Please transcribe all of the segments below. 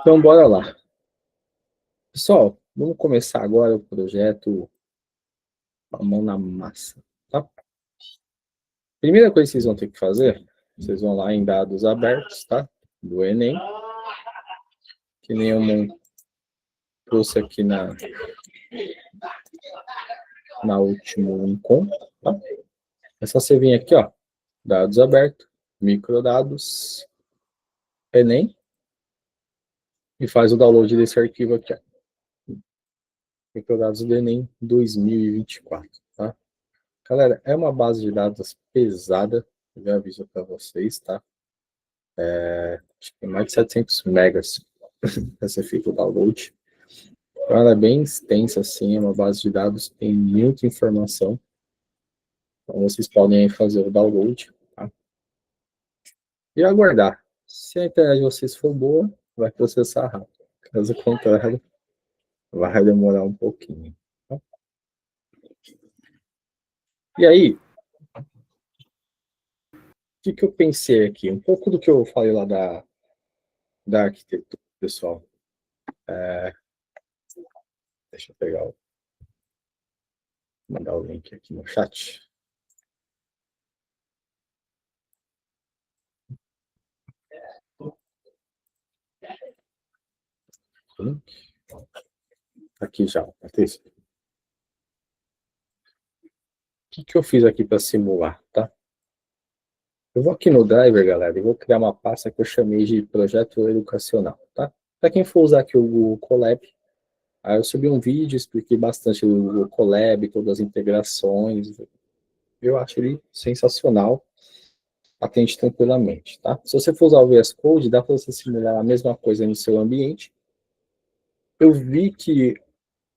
Então, bora lá. Pessoal, vamos começar agora o projeto A Mão na Massa, tá? Primeira coisa que vocês vão ter que fazer, vocês vão lá em dados abertos, tá? Do Enem, que nem eu trouxe aqui na último encontro, tá? É só você vir aqui, ó, dados abertos, microdados, Enem, e faz o download desse arquivo aqui, ó. Microdados do Enem 2024, tá? Galera, é uma base de dados pesada, eu já aviso para vocês, tá? Acho que tem mais de 700 megas para ser feito o download. Então, ela é bem extensa, assim, é uma base de dados, tem muita informação. Então, vocês podem fazer o download, tá? E aguardar. Se a internet de vocês for boa, vai processar rápido. Caso contrário, vai demorar um pouquinho. Tá? E aí, o que eu pensei aqui? Um pouco do que eu falei lá da arquitetura, pessoal. Deixa eu mandar o link aqui no chat. Aqui já, Patrícia. O que eu fiz aqui para simular, tá? Eu vou aqui no Driver, galera, e vou criar uma pasta que eu chamei de projeto educacional, tá? Para quem for usar aqui o Google Colab, aí eu subi um vídeo, expliquei bastante do Google Colab, todas as integrações. Eu acho ele sensacional, atende tranquilamente, tá? Se você for usar o VS Code, dá para você simular a mesma coisa no seu ambiente. Eu vi que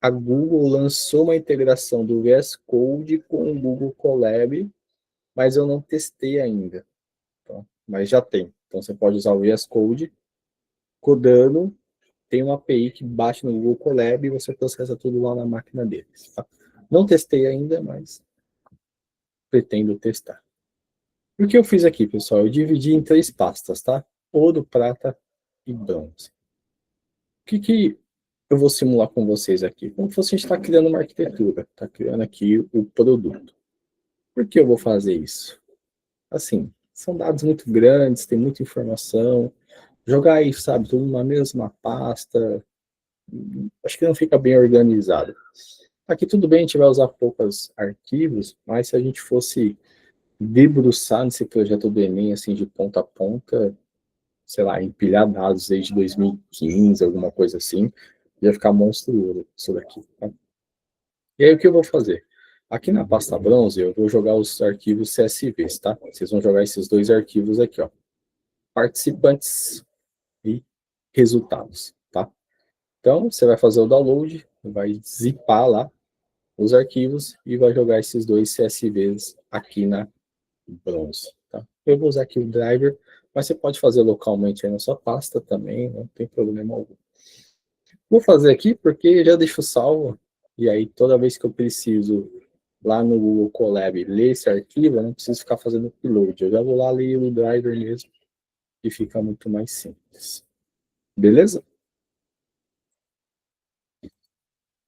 a Google lançou uma integração do VS Code com o Google Colab, mas eu não testei ainda. Tá? Mas já tem. Então você pode usar o VS Code, codando, tem uma API que bate no Google Colab e você processa tudo lá na máquina deles. Tá? Não testei ainda, mas pretendo testar. O que eu fiz aqui, pessoal? Eu dividi em 3 pastas, tá? Ouro, prata e bronze. O que eu vou simular com vocês aqui? Como se a gente está criando uma arquitetura, está criando aqui o produto. Por que eu vou fazer isso? Assim, são dados muito grandes, tem muita informação. Jogar aí, sabe, tudo na mesma pasta, acho que não fica bem organizado. Aqui tudo bem, a gente vai usar poucos arquivos, mas se a gente fosse debruçar nesse projeto do Enem, assim, de ponta a ponta, sei lá, empilhar dados desde 2015, alguma coisa assim, ia ficar monstruoso isso daqui. Tá? E aí o que eu vou fazer? Aqui na pasta bronze, eu vou jogar os arquivos CSVs, tá? Vocês vão jogar esses 2 arquivos aqui, ó. Participantes e resultados, tá? Então, você vai fazer o download, vai zipar lá os arquivos e vai jogar esses 2 CSVs aqui na bronze, tá? Eu vou usar aqui o driver, mas você pode fazer localmente aí na sua pasta também, não tem problema algum. Vou fazer aqui porque já deixo salvo, e aí toda vez que eu preciso lá no Google Colab ler esse arquivo, eu não preciso ficar fazendo upload, eu já vou lá ler o driver mesmo, e fica muito mais simples. Beleza?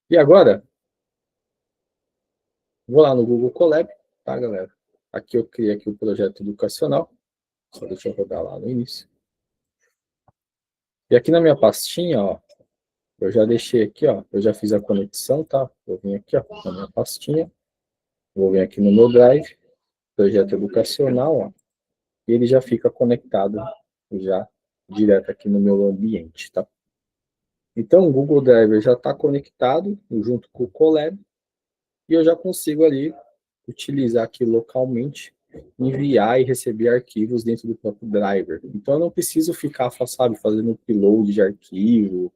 E agora, vou lá no Google Colab, tá, galera? Aqui eu criei aqui o projeto educacional, só deixa eu rodar lá no início. E aqui na minha pastinha, ó, eu já deixei aqui, ó, eu já fiz a conexão, tá? Vou vir aqui, ó, na minha pastinha, vou vir aqui no meu Drive, projeto educacional, ó, e ele já fica conectado já direto aqui no meu ambiente, tá? Então, o Google Drive já está conectado junto com o Colab e eu já consigo ali utilizar aqui localmente, enviar e receber arquivos dentro do próprio driver. Então, eu não preciso ficar, sabe, fazendo upload de arquivo,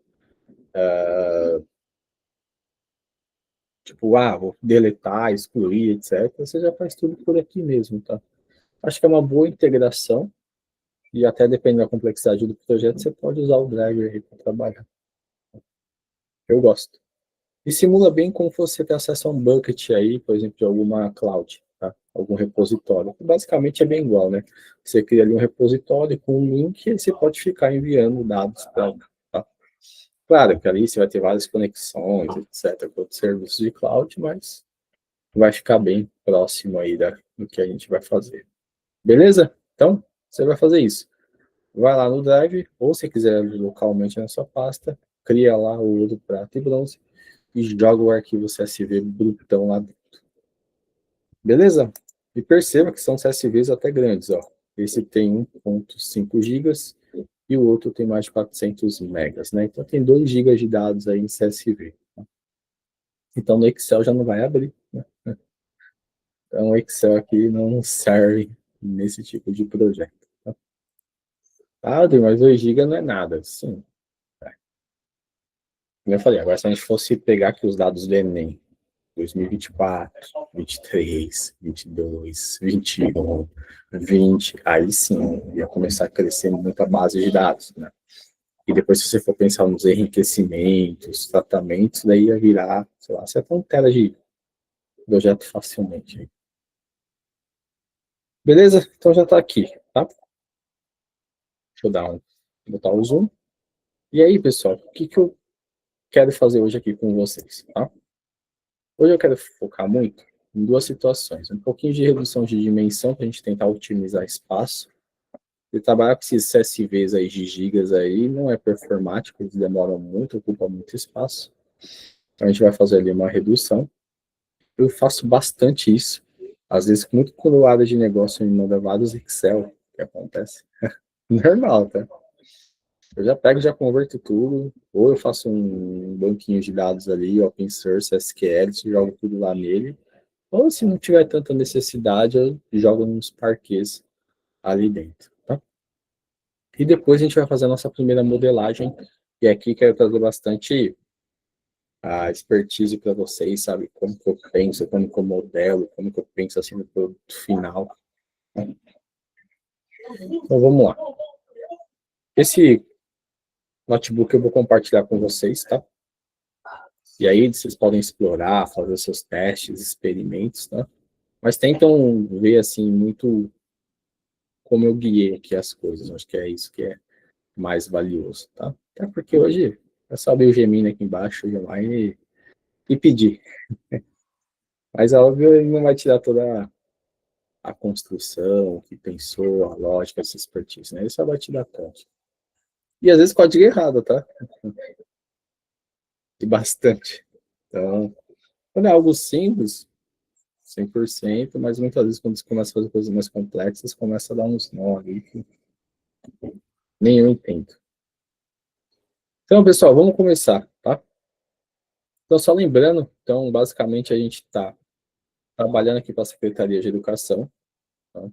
tipo, vou deletar, excluir, etc. Você já faz tudo por aqui mesmo, tá? Acho que é uma boa integração e até dependendo da complexidade do projeto, você pode usar o driver aí para trabalhar. Eu gosto. E simula bem como você tem acesso a um bucket aí, por exemplo, de alguma cloud. tá? Algum repositório. Basicamente é bem igual, né? Você cria ali um repositório com um link e você pode ficar enviando dados para lá, tá? Claro que ali você vai ter várias conexões, etc., com outros serviços de cloud, mas vai ficar bem próximo aí do que a gente vai fazer. Beleza? Então, você vai fazer isso. Vai lá no Drive, ou se quiser localmente na sua pasta, cria lá o ouro, prata e bronze e joga o arquivo CSV brutão lá dentro. Beleza? E perceba que são CSVs até grandes, ó. Esse tem 1.5 gigas e o outro tem mais de 400 megas, né? Então tem 2 gigas de dados aí em CSV. Então no Excel já não vai abrir, né? Então o Excel aqui não serve nesse tipo de projeto. Tá? Ah, mas 2 GB não é nada. Sim. Como eu falei, agora se a gente fosse pegar aqui os dados do Enem, 2024, 23, 22, 21, 20, aí sim, ia começar a crescer muito a base de dados, né? E depois, se você for pensar nos enriquecimentos, tratamentos, daí ia virar, sei lá, 7 tela de projeto facilmente. Beleza? Então já está aqui, tá? Deixa eu botar o zoom. E aí, pessoal, o que eu quero fazer hoje aqui com vocês, tá? Hoje eu quero focar muito em duas situações. Um pouquinho de redução de dimensão, para a gente tentar otimizar espaço. E trabalhar com esses CSVs aí de gigas aí não é performático, eles demoram muito, ocupam muito espaço. Então a gente vai fazer ali uma redução. Eu faço bastante isso. Às vezes, muito quando a área de negócio me manda vários Excel, que acontece. Normal, tá? Eu já pego, já converto tudo, ou eu faço um banquinho de dados ali, open source, SQL, jogo tudo lá nele, ou se não tiver tanta necessidade, eu jogo nos parquês ali dentro, tá? E depois a gente vai fazer a nossa primeira modelagem, e aqui quero trazer bastante a expertise para vocês, sabe? Como que eu penso, como que eu modelo, como que eu penso assim no produto final. Então vamos lá. Esse notebook eu vou compartilhar com vocês, tá? E aí vocês podem explorar, fazer seus testes, experimentos, tá? Mas tentam ver assim muito como eu guiei aqui as coisas. Acho que é isso que é mais valioso, tá? Até porque hoje é só abrir o Gemini aqui embaixo, o Gemini e pedir. Mas óbvio, ele não vai tirar toda a construção, o que pensou, a lógica, essa expertise, né? Ele só vai te dar conta. E às vezes código errado, tá? E bastante. Então, quando é algo simples, 100%, mas muitas vezes quando você começa a fazer coisas mais complexas, começa a dar uns nó ali que nem eu entendo. Então, pessoal, vamos começar, tá? Então, só lembrando, então, basicamente a gente está trabalhando aqui para a Secretaria de Educação. Tá?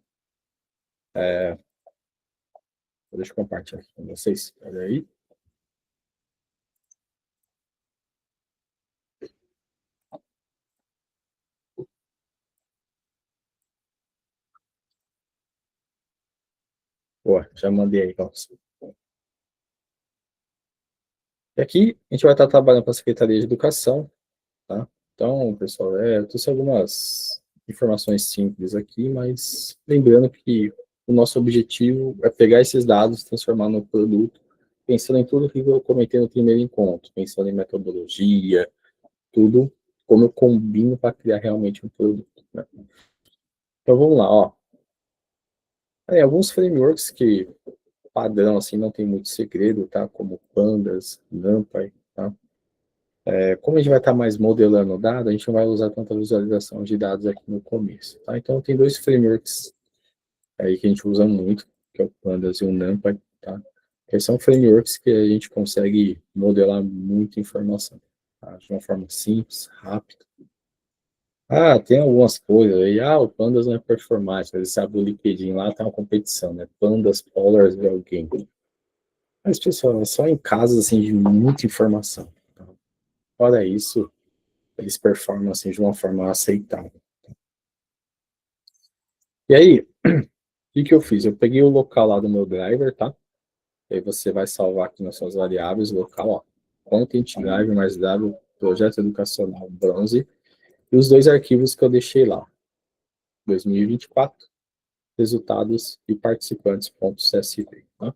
Deixa eu compartilhar aqui com vocês. Olha aí. Boa, já mandei aí. E aqui a gente vai estar trabalhando com a Secretaria de Educação, tá? Então, pessoal, eu trouxe algumas informações simples aqui, mas lembrando que o nosso objetivo é pegar esses dados, transformar no produto, pensando em tudo que eu comentei no primeiro encontro, pensando em metodologia, tudo como eu combino para criar realmente um produto, né? Então vamos lá, ó. Alguns frameworks que padrão assim não tem muito segredo, tá? Como Pandas, NumPy, tá? Como a gente vai estar mais modelando o dado, a gente não vai usar tanta visualização de dados aqui no começo, tá? Então tem dois frameworks aí que a gente usa muito, que é o Pandas e o NumPy, tá? Que são frameworks que a gente consegue modelar muita informação, tá? De uma forma simples, rápida. Tem algumas coisas aí. O Pandas não é performático. Você sabe o LinkedIn lá, tem uma competição, né? Pandas, Polars e alguém. Mas, pessoal, é só em casos, assim, de muita informação. Tá? Fora isso, eles performam, assim, de uma forma aceitável. E aí, o que eu fiz? Eu peguei o local lá do meu driver, tá? Aí você vai salvar aqui nas suas variáveis, local, ó. Content driver mais w, projeto educacional bronze, e os dois arquivos que eu deixei lá. 2024, resultados e participantes.csv. Tá?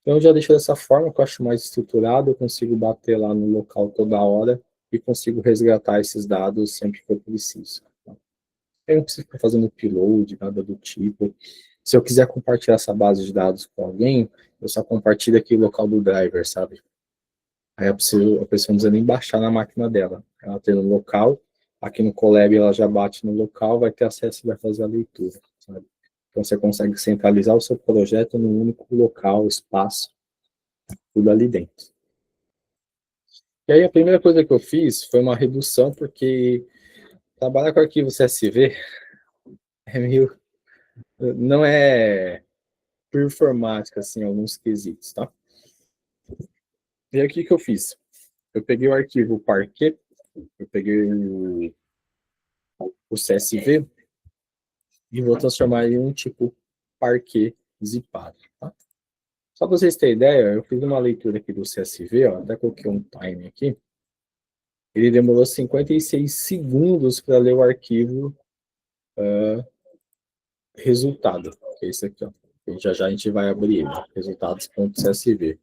Então, eu já deixo dessa forma, que eu acho mais estruturado, eu consigo bater lá no local toda hora e consigo resgatar esses dados sempre que eu preciso. Tá? Eu não preciso ficar fazendo upload, nada do tipo. Se eu quiser compartilhar essa base de dados com alguém, eu só compartilho aqui o local do driver, sabe? Aí a pessoa não precisa nem baixar na máquina dela. Ela tem no local, aqui no Colab ela já bate no local, vai ter acesso e vai fazer a leitura, sabe? Então você consegue centralizar o seu projeto num único local, espaço, tudo ali dentro. E aí a primeira coisa que eu fiz foi uma redução, porque trabalhar com arquivo CSV é meio, não é performática, assim, em alguns quesitos, tá? E aí o que que eu fiz? Eu peguei o arquivo Parquet, eu peguei o CSV e vou transformar em um tipo Parquet zipado, tá? Só para vocês terem ideia, eu fiz uma leitura aqui do CSV, ó, até coloquei um time aqui. Ele demorou 56 segundos para ler o arquivo resultado, que é esse aqui, ó. E já já a gente vai abrir ele, resultados.csv.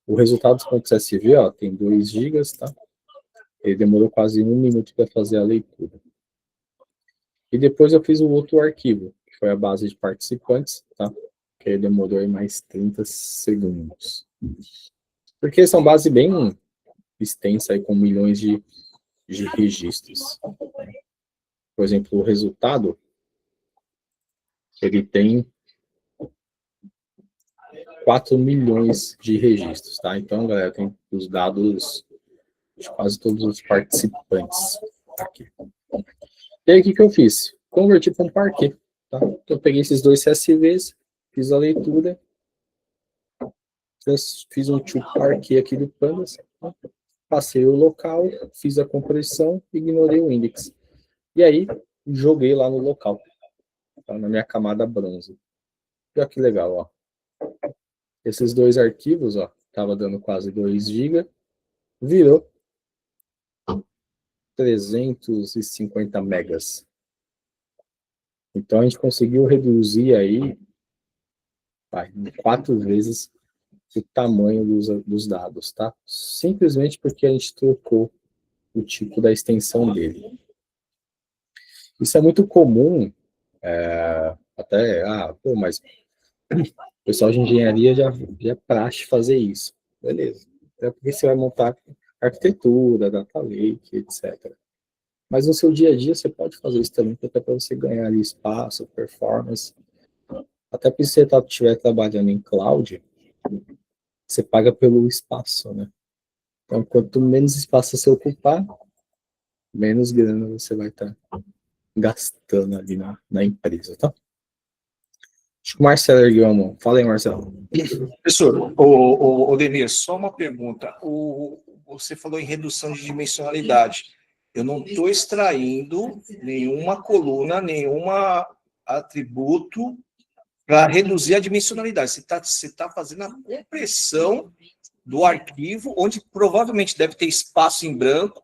O resultados.csv, ó, tem 2 gigas, tá? Ele demorou quase 1 minuto para fazer a leitura. E depois eu fiz o outro arquivo, que foi a base de participantes, tá? Que aí demorou aí mais 30 segundos. Porque são base bem extensa aí, com milhões de registros. Por exemplo, o resultado, ele tem 4 milhões de registros, tá? Então, galera, tem os dados de quase todos os participantes aqui. E aí, o que que eu fiz? Converti para um Parquet, tá? Então, eu peguei esses 2 CSVs, fiz a leitura, fiz um to Parquet aqui do Pandas, tá? Passei o local, fiz a compressão, ignorei o index. E aí, joguei lá no local, tá? Na minha camada bronze. Olha que legal, ó. Esses 2 arquivos, ó, tava dando quase 2 GB, virou 350 megas. Então a gente conseguiu reduzir aí 4 vezes o tamanho dos dados, tá? Simplesmente porque a gente trocou o tipo da extensão dele. Isso é muito comum, até, pô, mas o pessoal de engenharia já é praxe fazer isso. Beleza. É porque você vai montar arquitetura, data lake, etc. Mas no seu dia a dia você pode fazer isso também, até para você ganhar ali espaço, performance. Até porque se você estiver trabalhando em cloud, você paga pelo espaço, né? Então, quanto menos espaço você ocupar, menos grana você vai estar gastando ali na empresa, tá? Acho que o Marcelo ergueu a mão. Fala aí, Marcelo. Professor, o Denir, só uma pergunta. Você falou em redução de dimensionalidade. Eu não estou extraindo nenhuma coluna, nenhum atributo para reduzir a dimensionalidade. Você tá fazendo a compressão do arquivo, onde provavelmente deve ter espaço em branco,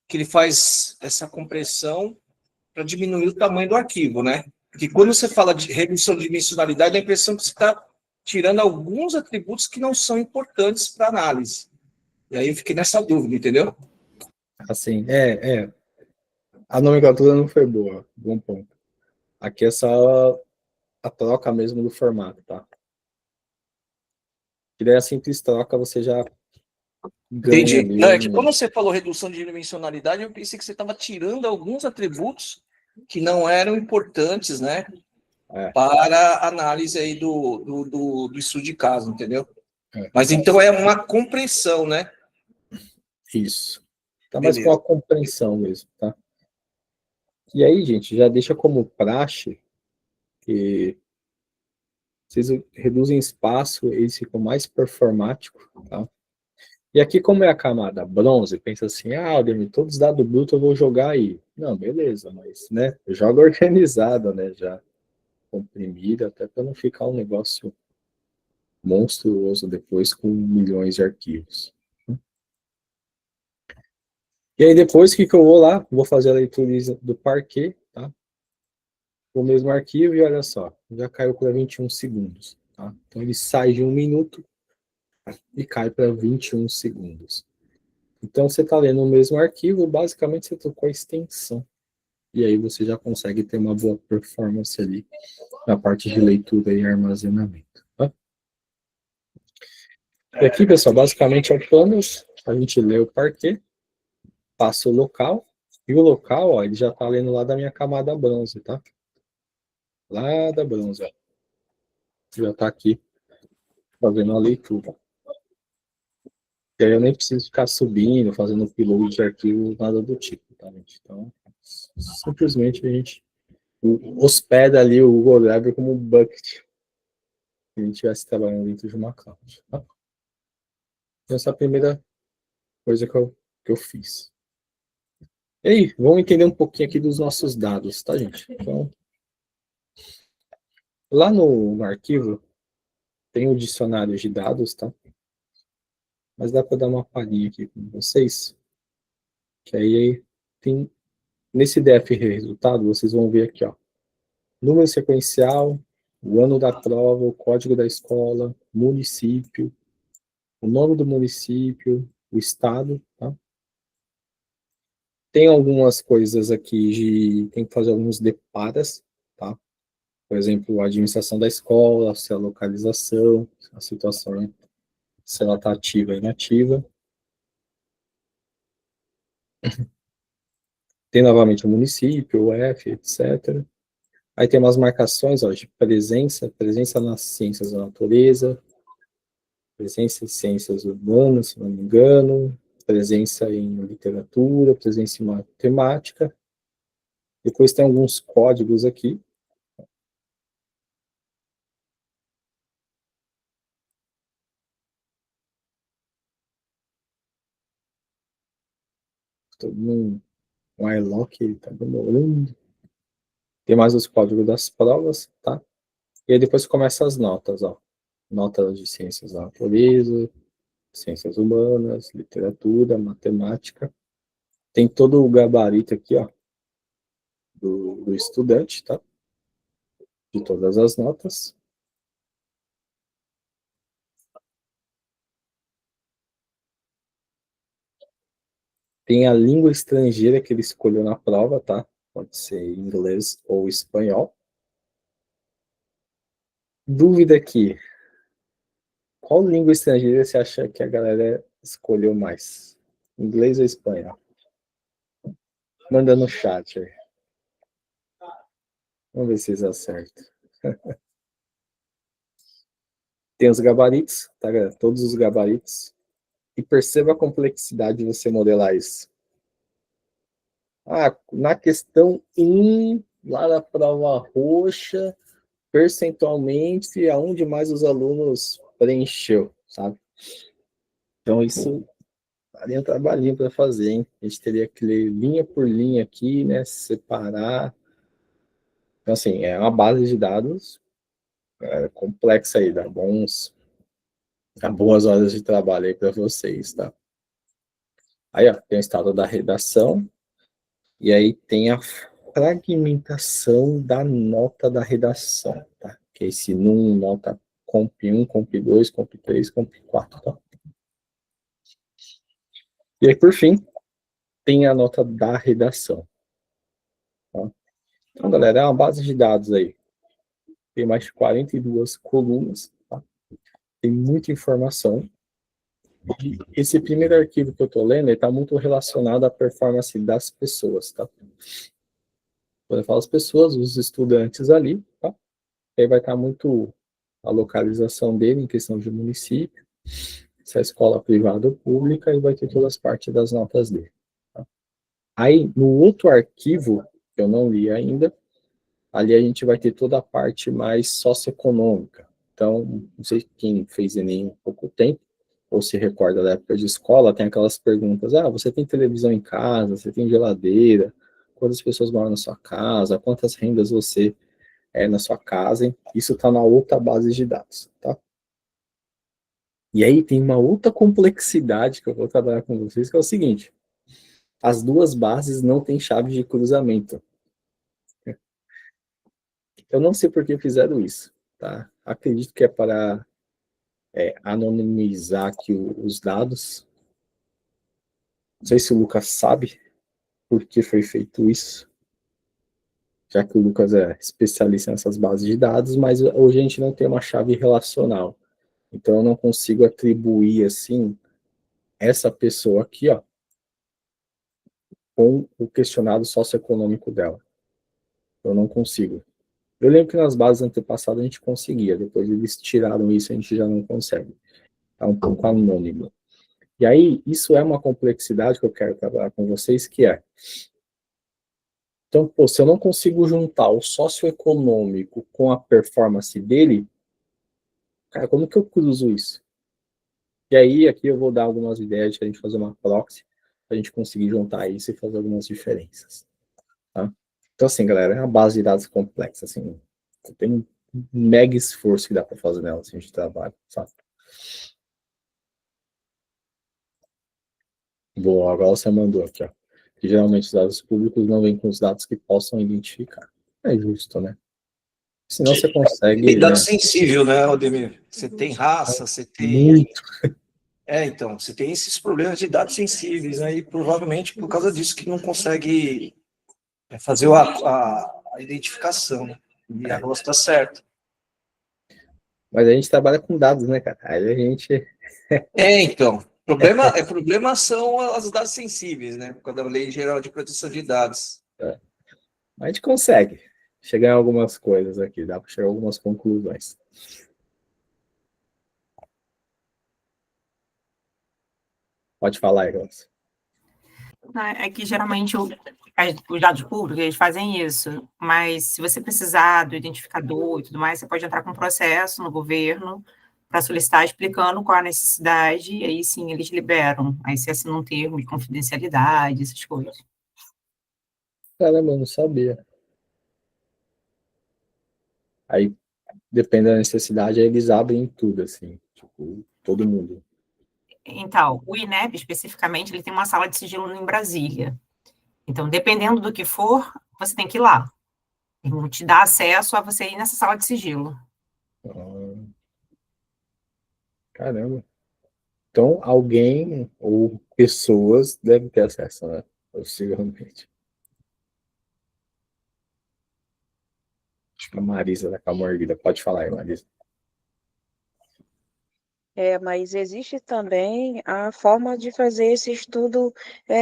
que ele faz essa compressão para diminuir o tamanho do arquivo, né? Porque quando você fala de redução de dimensionalidade, dá a impressão que você está tirando alguns atributos que não são importantes para análise. E aí eu fiquei nessa dúvida, entendeu? Assim, a nomenclatura não foi boa, bom ponto. Aqui é só a troca mesmo do formato, tá? E daí a simples troca você já ganha Entendi. ali Não, é que quando você falou redução de dimensionalidade, eu pensei que você estava tirando alguns atributos que não eram importantes, né? Para a análise aí do estudo de caso, entendeu? Mas então é uma compreensão, né? Isso. Tá mais com Beleza. a compreensão mesmo, tá? E aí, gente, já deixa como praxe que vocês reduzem espaço, eles ficam mais performáticos, tá? E aqui, como é a camada bronze, pensa assim, Aldemir, todos os dados brutos eu vou jogar aí. Não, beleza, mas, né, joga organizada, né, já comprimida, até para não ficar um negócio monstruoso depois com milhões de arquivos. E aí depois, o que eu vou lá? Vou fazer a leitura do Parquet, tá? o mesmo arquivo e olha só, já caiu para 21 segundos. Tá? Então ele sai de 1 minuto e cai para 21 segundos. Então você está lendo o mesmo arquivo, basicamente você trocou a extensão. E aí você já consegue ter uma boa performance ali na parte de leitura e armazenamento. Tá? E aqui, pessoal, basicamente é o Panos, a gente lê o parquet, passa o local, e o local, ó, ele já está lendo lá da minha camada bronze, tá? Lá da bronze, ó. Já está aqui fazendo a leitura. E aí eu nem preciso ficar subindo, fazendo upload de arquivo, nada do tipo, tá, gente? Então, simplesmente a gente hospeda ali o Google Drive como um bucket se a gente estivesse trabalhando dentro de uma cloud. Tá? Então, essa é a primeira coisa que eu fiz. E aí, vamos entender um pouquinho aqui dos nossos dados, tá, gente? Então, lá no arquivo tem o dicionário de dados, tá? Mas dá para dar uma palhinha aqui com vocês, que aí tem, nesse DF resultado, vocês vão ver aqui, ó, número sequencial, o ano da prova, o código da escola, município, o nome do município, o estado, tá? Tem algumas coisas aqui tem que fazer alguns deparas, tá? Por exemplo, a administração da escola, se a localização, a situação, se ela está ativa ou inativa. Tem novamente o município, o F, etc. Aí tem umas marcações, ó, de presença nas ciências da natureza, presença em ciências urbanas, se não me engano, presença em literatura, presença em matemática. Depois tem alguns códigos aqui. Todo mundo, um iLock está demorando. Tem mais os códigos das provas, tá? E aí depois começa as notas, ó. Notas de ciências da natureza, ciências humanas, literatura, matemática. Tem todo o gabarito aqui, ó, do estudante, tá? De todas as notas. Tem a língua estrangeira que ele escolheu na prova, tá? Pode ser inglês ou espanhol. Dúvida aqui. Qual língua estrangeira você acha que a galera escolheu mais? Inglês ou espanhol? Manda no chat aí. Vamos ver se vocês acertam. Tem os gabaritos, tá, galera? Todos os gabaritos. E perceba a complexidade de você modelar isso. Ah, na questão 1, lá na prova roxa, percentualmente, aonde mais os alunos preencheu, sabe? Então, isso daria um trabalhinho para fazer, hein? A gente teria que ler linha por linha aqui, né? Separar. Então, assim, é uma base de dados complexa aí, dá boas horas de trabalho aí para vocês, tá? Aí, ó, tem o estado da redação, e aí tem a fragmentação da nota da redação, tá? Que é esse num, nota comp 1, comp 2, comp 3, comp 4, tá? E aí, por fim, tem a nota da redação, tá? Então, galera, é uma base de dados aí. Tem mais de 42 colunas, tá? Tem muita informação. E esse primeiro arquivo que eu estou lendo está muito relacionado à performance das pessoas, tá? Quando eu falo as pessoas, os estudantes ali, tá? E aí vai estar muito a localização dele em questão de município, se é escola privada ou pública, e vai ter todas as partes das notas dele. Tá? Aí, no outro arquivo, que eu não li ainda, ali a gente vai ter toda a parte mais socioeconômica. Então, não sei quem fez Enem há pouco tempo, ou se recorda da época de escola, tem aquelas perguntas, você tem televisão em casa, você tem geladeira, quantas pessoas moram na sua casa, quantas rendas você na sua casa, hein? Isso está na outra base de dados, tá? E aí tem uma outra complexidade que eu vou trabalhar com vocês, que é o seguinte, as duas bases não têm chave de cruzamento. Eu não sei por que fizeram isso, tá? Acredito que é para anonimizar aqui os dados. Não sei se o Lucas sabe por que foi feito isso, já que o Lucas é especialista nessas bases de dados, mas hoje a gente não tem uma chave relacional. Então eu não consigo atribuir assim essa pessoa aqui, ó, com o questionado socioeconômico dela. Eu não consigo. Eu lembro que nas bases antepassadas a gente conseguia, depois eles tiraram isso, a gente já não consegue. Tá um pouco anônimo. E aí, isso é uma complexidade que eu quero trabalhar com vocês, que é, então, pô, se eu não consigo juntar o socioeconômico com a performance dele, cara, como que eu cruzo isso? E aí, aqui eu vou dar algumas ideias de a gente fazer uma proxy, para a gente conseguir juntar isso e fazer algumas diferenças. Tá? Então, assim, galera, é uma base de dados complexa, assim, tem um mega esforço que dá para fazer nela, assim, a gente trabalha, sabe? Boa, agora você mandou aqui, ó. Que geralmente os dados públicos não vêm com os dados que possam identificar. É justo, né? Senão você Tem consegue, dado né? sensível, né, Aldemir? Você tem raça, você tem. Muito. Então, você tem esses problemas de dados sensíveis, né? E provavelmente por causa disso que não consegue fazer a identificação, né? E a roça está certa. Mas a gente trabalha com dados, né, cara? Aí a gente. Então. Problema são os dados sensíveis, né? Por causa da Lei Geral de Proteção de Dados. A gente consegue chegar em algumas coisas aqui, dá para chegar a algumas conclusões. Pode falar aí, Glaucio. É que geralmente os dados públicos eles fazem isso, mas se você precisar do identificador e tudo mais, você pode entrar com um processo no governo para solicitar explicando qual a necessidade, e aí sim eles liberam. Aí você assina um termo de confidencialidade, essas coisas. Caramba, eu não sabia. Aí, depende da necessidade, aí eles abrem tudo, assim, tipo, todo mundo. Então, o INEP, especificamente, ele tem uma sala de sigilo em Brasília. Então, dependendo do que for, você tem que ir lá. Eles vão te dar acesso a você ir nessa sala de sigilo. Ah, caramba. Então, alguém ou pessoas devem ter acesso, né? Possivelmente. Acho que a Marisa da Camorguida. Pode falar aí, Marisa. Mas existe também a forma de fazer esse estudo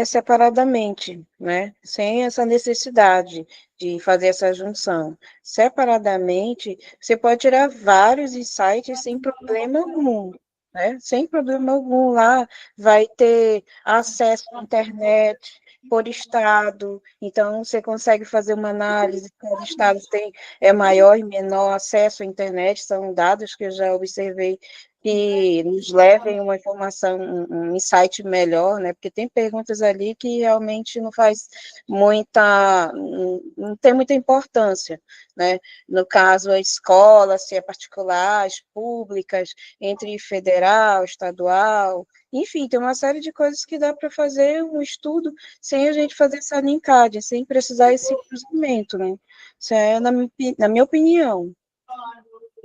separadamente, né? Sem essa necessidade de fazer essa junção. Separadamente, você pode tirar vários insights sem problema algum, né? Sem problema algum. Lá vai ter acesso à internet por estado, então você consegue fazer uma análise, cada estado tem maior e menor acesso à internet, são dados que eu já observei que nos levem uma informação, um insight melhor, né? Porque tem perguntas ali que realmente não faz muita, não tem muita importância, né? No caso, a escola, se é particular, as públicas, entre federal, estadual, enfim, tem uma série de coisas que dá para fazer um estudo sem a gente fazer essa linkagem, sem precisar esse cruzamento, né? Isso é na minha opinião.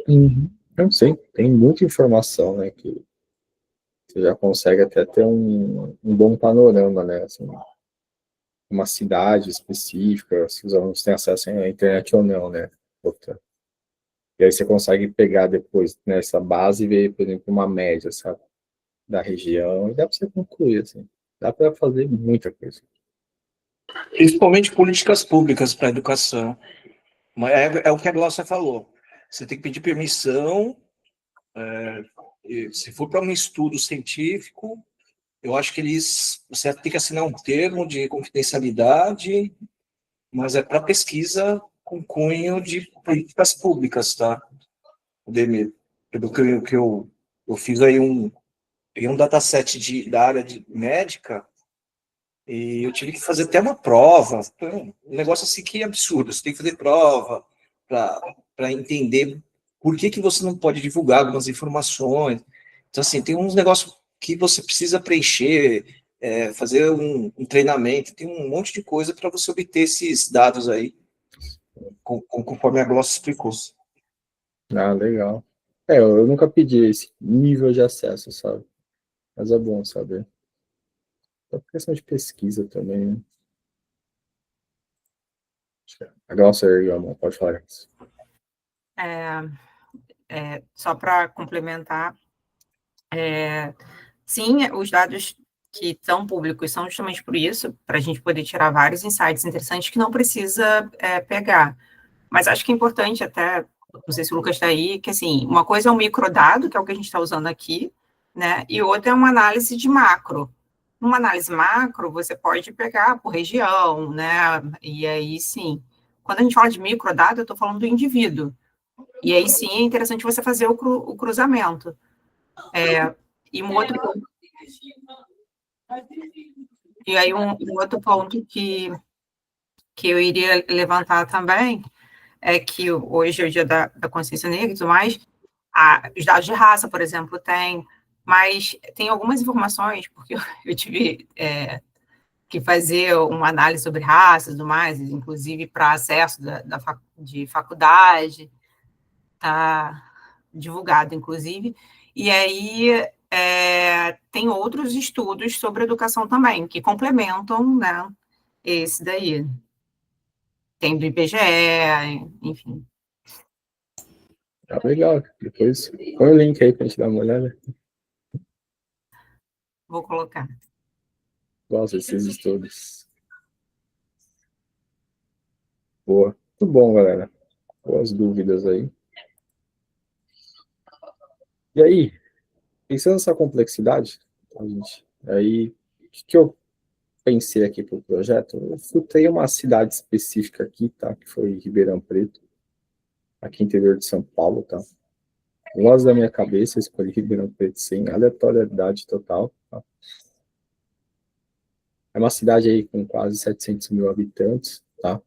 Uhum. Eu sei, tem muita informação, né, que você já consegue até ter um bom panorama, né, assim, uma cidade específica, se os alunos têm acesso à internet ou não, né, outra. E aí você consegue pegar depois nessa base e ver, por exemplo, uma média, sabe, da região, e dá para você concluir, assim, dá para fazer muita coisa. Principalmente políticas públicas para a educação. Mas é o que a Glaucia falou. Você tem que pedir permissão. Se for para um estudo científico, eu acho que você tem que assinar um termo de confidencialidade, mas é para pesquisa com cunho de políticas públicas, tá? Demir, pelo que eu fiz aí peguei um dataset da área médica e eu tive que fazer até uma prova, um negócio assim que é absurdo, você tem que fazer prova para entender por que você não pode divulgar algumas informações. Então, assim, tem uns negócios que você precisa preencher, fazer um treinamento, tem um monte de coisa para você obter esses dados aí. conforme a Glossa explicou. Ah, legal. Eu nunca pedi esse nível de acesso, sabe? Mas é bom saber. É por questão de pesquisa também, né? A Glaucia ergueu a mão, pode falar isso. Só para complementar, sim, os dados que são públicos são justamente por isso, para a gente poder tirar vários insights interessantes que não precisa pegar. Mas acho que é importante até, não sei se o Lucas está aí, que assim, uma coisa é um microdado, que é o que a gente está usando aqui, né? E outra é uma análise de macro. Numa análise macro, você pode pegar por região, né? E aí sim. Quando a gente fala de microdado, eu estou falando do indivíduo. E aí sim é interessante você fazer o cruzamento. E um outro ponto. E aí um outro ponto que eu iria levantar também é que hoje é o dia da consciência negra e tudo mais, os dados de raça, por exemplo, tem, mas tem algumas informações, porque eu tive que fazer uma análise sobre raça e tudo mais, inclusive para acesso de faculdade, tá divulgado, inclusive, e aí tem outros estudos sobre educação também, que complementam, né, esse daí. Tem do IBGE, enfim. Legal. Depois põe o link aí pra gente dar uma olhada. Vou colocar. Gosto desses estudos. Boa. Muito bom, galera. Boas dúvidas aí. E aí, pensando nessa complexidade, a gente, aí, o que eu pensei aqui para o projeto? Eu filtrei uma cidade específica aqui, tá? Que foi Ribeirão Preto, aqui no interior de São Paulo, tá? Voz da minha cabeça, eu escolhi Ribeirão Preto sem aleatoriedade total, tá? É uma cidade aí com quase 700 mil habitantes, tá?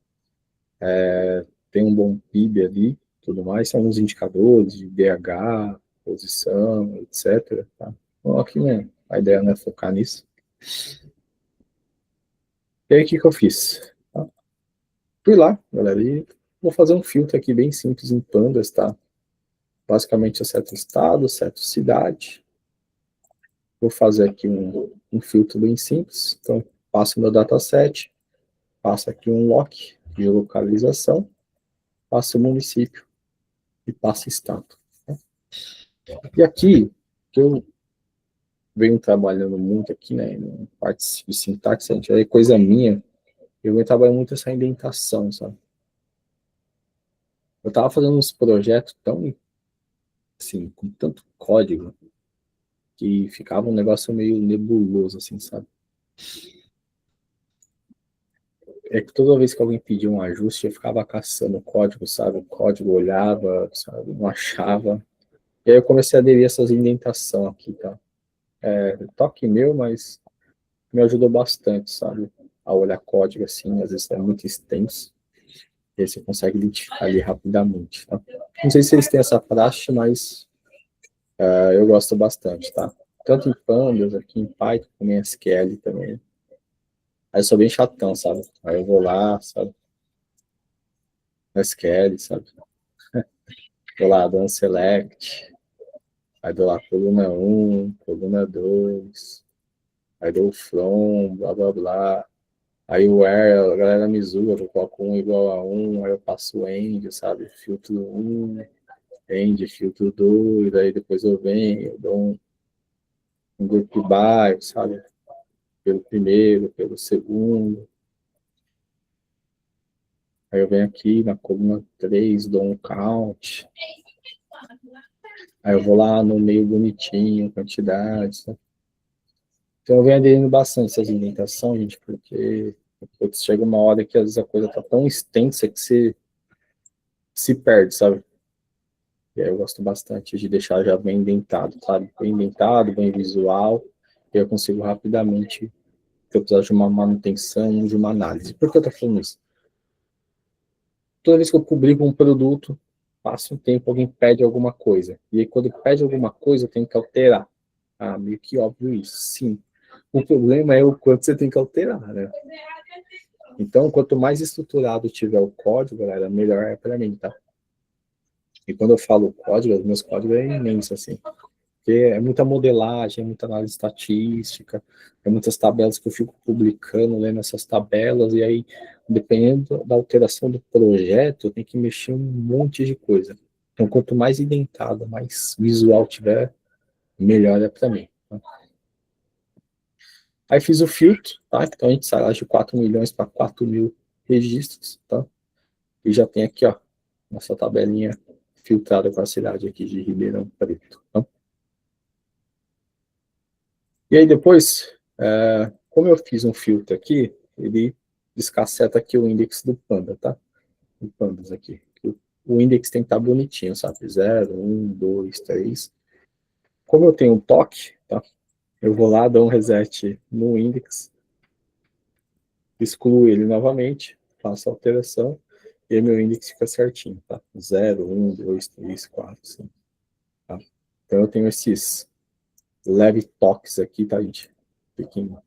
Tem um bom PIB ali, tudo mais, são uns indicadores de DH, posição, etc, tá? Então, aqui, né, a ideia não é focar nisso. E aí, o que eu fiz? Tá? Fui lá, galera, e vou fazer um filtro aqui bem simples em pandas, tá? Basicamente, é certo estado, certo cidade. Vou fazer aqui um filtro bem simples. Então, passo meu dataset, passo aqui um lock de localização, passo o município e passo estado. Tá? E aqui, que eu venho trabalhando muito aqui, né, em partes de sintaxe, gente, é coisa minha, eu venho trabalhando muito essa indentação, sabe? Eu tava fazendo uns projetos tão, assim, com tanto código, que ficava um negócio meio nebuloso, assim, sabe? É que toda vez que alguém pedia um ajuste, eu ficava caçando o código, sabe? O código olhava, sabe? Não achava. E aí eu comecei a aderir essas indentações aqui, tá? Toque meu, mas me ajudou bastante, sabe? A olhar código, assim, às vezes é muito extenso. E aí você consegue identificar ali rapidamente, tá? Não sei se eles têm essa praxe, mas eu gosto bastante, tá? Tanto em Pandas, aqui em Python, como em SQL também. Aí eu sou bem chatão, sabe? Aí eu vou lá, sabe? No SQL, sabe? Vou lá, dou um select. Aí dou lá coluna 1, coluna 2. Aí dou o from, blá, blá, blá. Aí o where, a galera me zoa, eu coloco 1 igual a 1, aí eu passo o end, sabe? Filtro 1, end, filtro 2, aí depois eu venho, eu dou um group by, sabe? Pelo primeiro, pelo segundo. Aí eu venho aqui na coluna 3, dou um count. Aí eu vou lá no meio bonitinho, quantidades, né? Então eu venho aderindo bastante essas indentações, gente, porque putz, chega uma hora que às vezes a coisa tá tão extensa que você se perde, sabe? E aí eu gosto bastante de deixar já bem indentado, sabe? Bem indentado, bem visual, e eu consigo rapidamente, se eu precisar de uma manutenção, de uma análise. Por que eu tô falando isso? Toda vez que eu publico um produto, passa um tempo, alguém pede alguma coisa. E aí quando pede alguma coisa, eu tenho que alterar. Ah, meio que óbvio isso, sim. O problema é o quanto você tem que alterar, né? Então, quanto mais estruturado tiver o código, galera, melhor é para mim, tá? E quando eu falo código, os meus códigos é imenso, assim. Porque é muita modelagem, é muita análise estatística, é muitas tabelas que eu fico publicando, lendo essas tabelas, e aí, dependendo da alteração do projeto, eu tenho que mexer um monte de coisa. Então, quanto mais indentado, mais visual tiver, melhor é para mim. Tá? Aí fiz o filtro, tá? Então a gente sai lá de 4 milhões para 4 mil registros, tá? E já tem aqui, ó, nossa tabelinha filtrada com a cidade aqui de Ribeirão Preto. Tá? E aí depois, como eu fiz um filtro aqui, ele descaceta aqui o índice do Panda, tá? O Pandas aqui. O índice tem que estar bonitinho, sabe? 0, 1, 2, 3. Como eu tenho um toque, tá? Eu vou lá, dou um reset no índice, excluo ele novamente, faço a alteração, e aí meu índice fica certinho, tá? 0, 1, 2, 3, 4, 5. Tá? Então eu tenho esses leve toques aqui, tá, gente? Pequeno.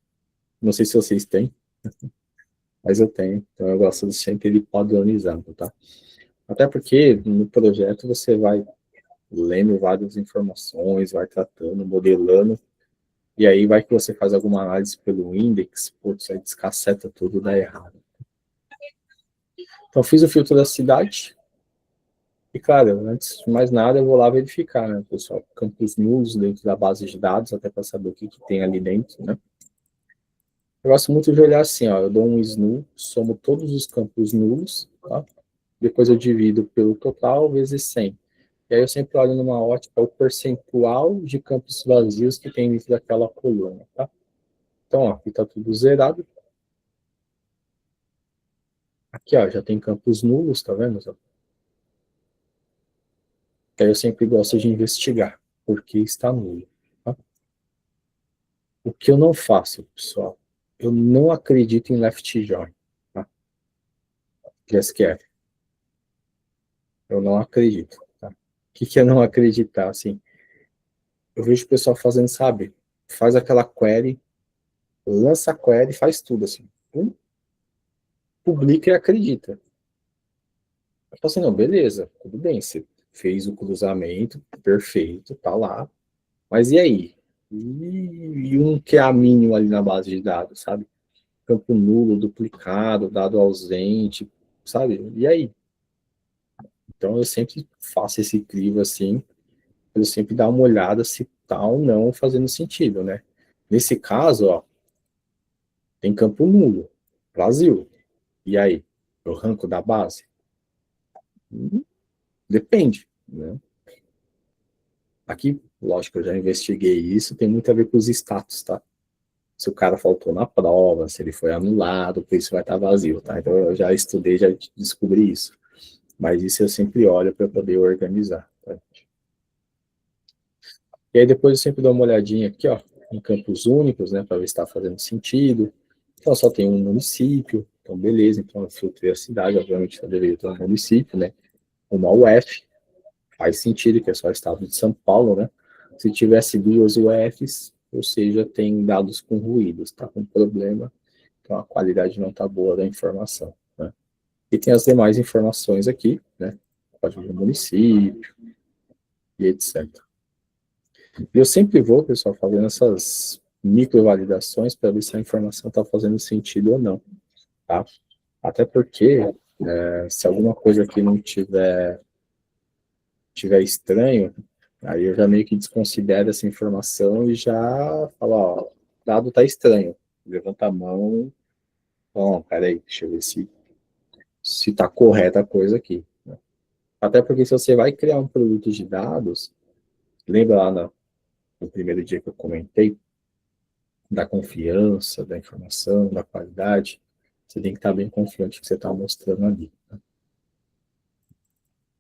Não sei se vocês têm, mas eu tenho. Então eu gosto de sempre ele padronizado, tá? Até porque no projeto você vai lendo várias informações, vai tratando, modelando, e aí vai que você faz alguma análise pelo index, putz, aí descaceta tudo, dá errado. Então fiz o filtro da cidade, e claro, antes de mais nada eu vou lá verificar, né, pessoal, campos nulos dentro da base de dados, até para saber o que tem ali dentro, né. Eu gosto muito de olhar assim, ó, eu dou um SNU, somo todos os campos nulos, tá? Depois eu divido pelo total vezes 100. E aí eu sempre olho numa ótica o percentual de campos vazios que tem dentro daquela coluna, tá? Então, ó, aqui tá tudo zerado. Aqui, ó, já tem campos nulos, tá vendo? Aí eu sempre gosto de investigar, porque está nulo, tá? O que eu não faço, pessoal, eu não acredito em left join, tá? De SQL. Eu não acredito, tá? O que é não acreditar, assim? Eu vejo o pessoal fazendo, sabe? Faz aquela query, lança a query, faz tudo, assim. Publica e acredita. Eu falo assim, não, beleza, tudo bem, você fez o cruzamento, perfeito, tá lá. Mas e aí? E um caminho ali na base de dados, sabe? Campo nulo, duplicado, dado ausente, sabe? E aí? Então eu sempre faço esse crivo assim, eu sempre dar uma olhada se tá ou não fazendo sentido, né? Nesse caso, ó, tem campo nulo, Brasil. E aí? Eu ranco da base? Depende, né? Aqui, lógico, eu já investiguei isso, tem muito a ver com os status, tá? Se o cara faltou na prova, se ele foi anulado, por isso vai estar vazio, tá? Então eu já estudei, já descobri isso. Mas isso eu sempre olho para poder organizar, tá? E aí depois eu sempre dou uma olhadinha aqui, ó, em campos únicos, né, para ver se está fazendo sentido. Então só tem um município, então beleza, então eu filtrei a cidade, obviamente eu deveria ter um município, né? Uma UF, faz sentido, que é só o estado de São Paulo, né? Se tivesse duas UFs, ou seja, tem dados com ruídos, tá com problema, então a qualidade não está boa da informação, né? E tem as demais informações aqui, né? Código do município e etc. E eu sempre vou, pessoal, fazendo essas microvalidações para ver se a informação está fazendo sentido ou não, tá? Até porque, se alguma coisa aqui não tiver estranho, aí eu já meio que desconsidero essa informação e já falo, ó, o dado está estranho. Levanta a mão, bom, peraí, deixa eu ver se está correta a coisa aqui. Até porque se você vai criar um produto de dados, lembra lá no primeiro dia que eu comentei, da confiança, da informação, da qualidade, você tem que estar bem confiante que você está mostrando ali. Tá?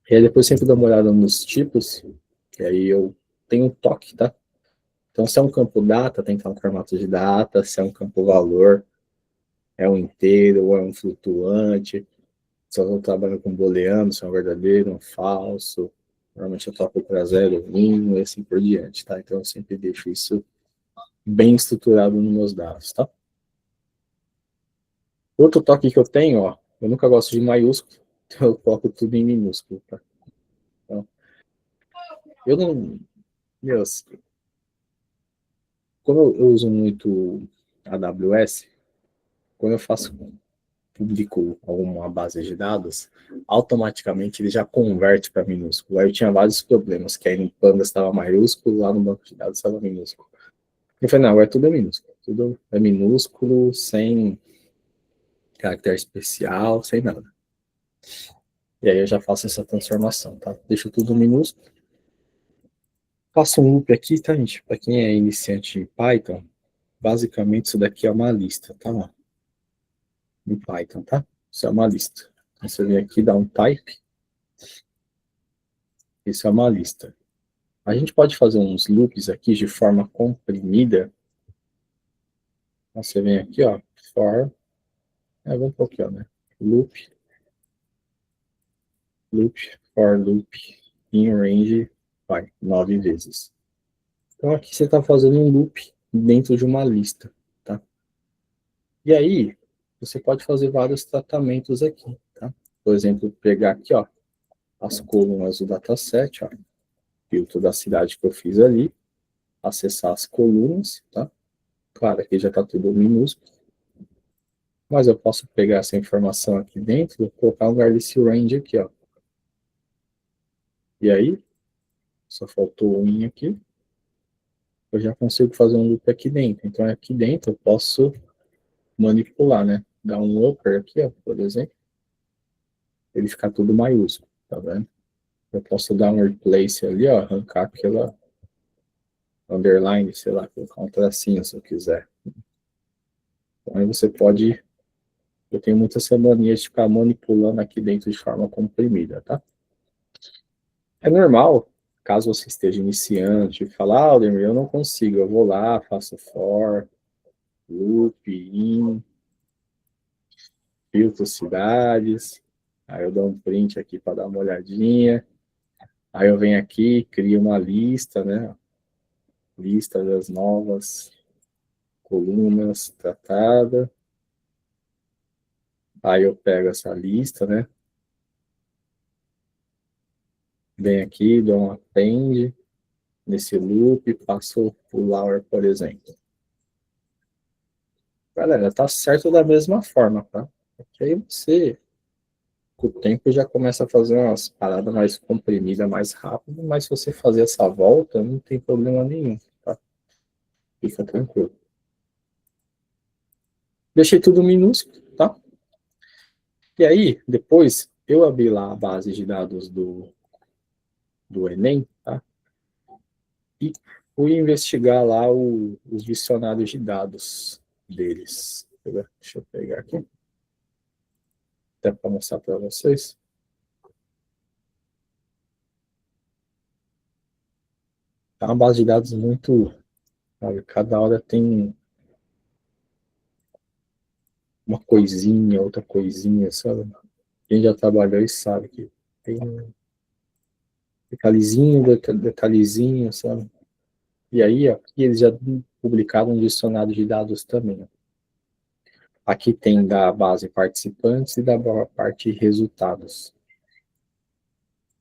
E aí depois sempre dá uma olhada nos tipos, que aí eu tenho um toque, tá? Então, se é um campo data, tem que estar no formato de data, se é um campo valor, é um inteiro ou é um flutuante, se eu trabalho com booleano, se é um verdadeiro, um falso, normalmente eu toco para 0, 1 e assim por diante, tá? Então, eu sempre deixo isso bem estruturado nos meus dados, tá? Outro toque que eu tenho, ó, eu nunca gosto de maiúsculo, então eu coloco tudo em minúsculo, tá? Então, eu não... Deus, como eu uso muito AWS, quando eu faço publico alguma base de dados, automaticamente ele já converte para minúsculo. Aí eu tinha vários problemas, que aí no Pandas estava maiúsculo, lá no banco de dados estava minúsculo. Eu falei, não, agora tudo é minúsculo. Tudo é minúsculo, sem caractere especial, sem nada. E aí eu já faço essa transformação, tá? Deixo tudo minúsculo. Faço um loop aqui, tá, gente? Para quem é iniciante em Python, basicamente isso daqui é uma lista, tá? Em Python, tá? Isso é uma lista. Então, você vem aqui, dá um type. Isso é uma lista. A gente pode fazer uns loops aqui de forma comprimida. Então, você vem aqui, ó, for, vamos pôr aqui, ó, né? Loop, loop, for loop, in range, vai, 9 vezes. Então aqui você está fazendo um loop dentro de uma lista, tá? E aí, você pode fazer vários tratamentos aqui, tá? Por exemplo, pegar aqui, ó, as colunas do dataset, ó, filtro da cidade que eu fiz ali, acessar as colunas, tá? Claro, aqui já está tudo minúsculo. Mas eu posso pegar essa informação aqui dentro e colocar um lugar desse range aqui, ó. E aí, só faltou o in aqui. Eu já consigo fazer um loop aqui dentro. Então, aqui dentro eu posso manipular, né? Dar um upper aqui, ó, por exemplo. Ele ficar tudo maiúsculo, tá vendo? Eu posso dar um replace ali, ó, arrancar aquela underline, sei lá, colocar um tracinho se eu quiser. Então, aí você pode... Eu tenho muita essa mania de ficar manipulando aqui dentro de forma comprimida, tá? É normal, caso você esteja iniciante, falar, ah, Aldemir, eu não consigo, eu vou lá, faço for, loop, in, filtro cidades, aí eu dou um print aqui para dar uma olhadinha, aí eu venho aqui, crio uma lista, né, lista das novas colunas tratadas, aí eu pego essa lista, né, venho aqui, dou um append nesse loop, passo o lower, por exemplo. Galera, tá certo da mesma forma, tá? Porque aí você, com o tempo, já começa a fazer umas paradas mais comprimidas, mais rápido, mas se você fazer essa volta, não tem problema nenhum, tá? Fica tranquilo. Deixei tudo minúsculo, tá? E aí, depois, eu abri lá a base de dados do Enem, tá? E fui investigar lá os dicionários de dados deles. Deixa eu pegar aqui. Até para mostrar para vocês. É uma base de dados muito... Sabe, cada hora tem uma coisinha, outra coisinha, sabe? Quem já trabalhou e sabe que tem um detalhezinho, detalhezinho, sabe? E aí, ó, aqui eles já publicaram um dicionário de dados também. Ó. Aqui tem da base participantes e da parte resultados.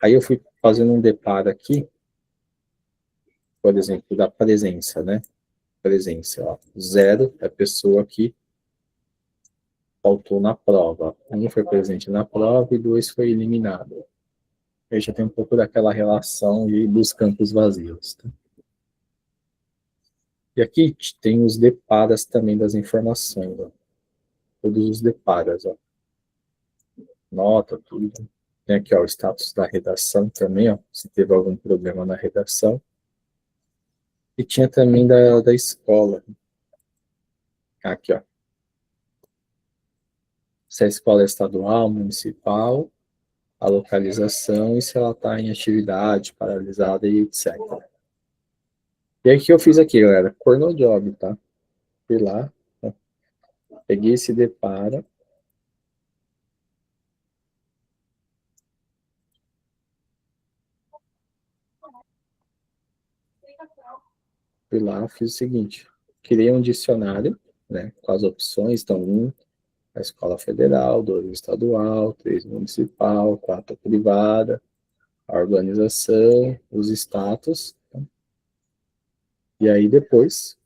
Aí eu fui fazendo um deparo aqui, por exemplo, da presença, né? Presença, ó. 0 é a pessoa que faltou na prova. 1 foi presente na prova e 2 foi eliminado. Aí já tem um pouco daquela relação dos campos vazios. Tá? E aqui tem os deparas também das informações. Ó. Todos os deparas. Ó. Nota, tudo. Tem aqui ó, o status da redação também, ó, se teve algum problema na redação. E tinha também da escola. Aqui, ó. Se a escola é estadual, municipal, a localização e se ela está em atividade, paralisada e etc. E aí o que eu fiz aqui, galera? Cornojob, tá? Fui lá, ó, peguei esse depara. Fui lá, fiz o seguinte, criei um dicionário, né, com as opções, então a escola federal, 2 estadual, 3 municipal, 4 privada, a organização, os status. Tá? E aí depois,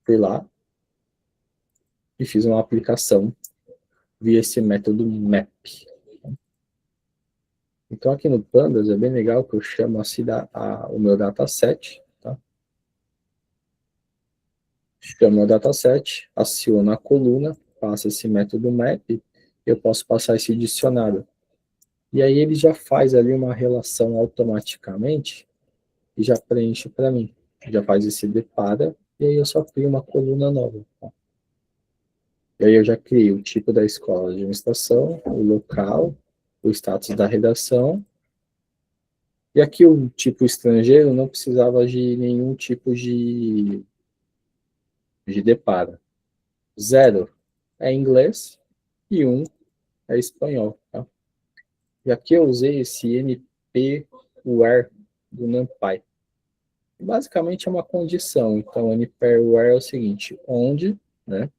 fui lá e fiz uma aplicação via esse método MAP. Então aqui no Pandas é bem legal que eu chamo o meu dataset, tá? Chamo o dataset, aciono a coluna, passa esse método map, eu posso passar esse dicionário. E aí ele já faz ali uma relação automaticamente e já preenche para mim. Já faz esse depara e aí eu só crio uma coluna nova. Tá? E aí eu já criei o tipo da escola de administração, o local, o status da redação. E aqui o tipo estrangeiro não precisava de nenhum tipo de depara. 0 é inglês e 1 é espanhol. Tá? E aqui eu usei esse NP-WHERE do NumPy. Basicamente é uma condição. Então, NP-WHERE é o seguinte, onde, né,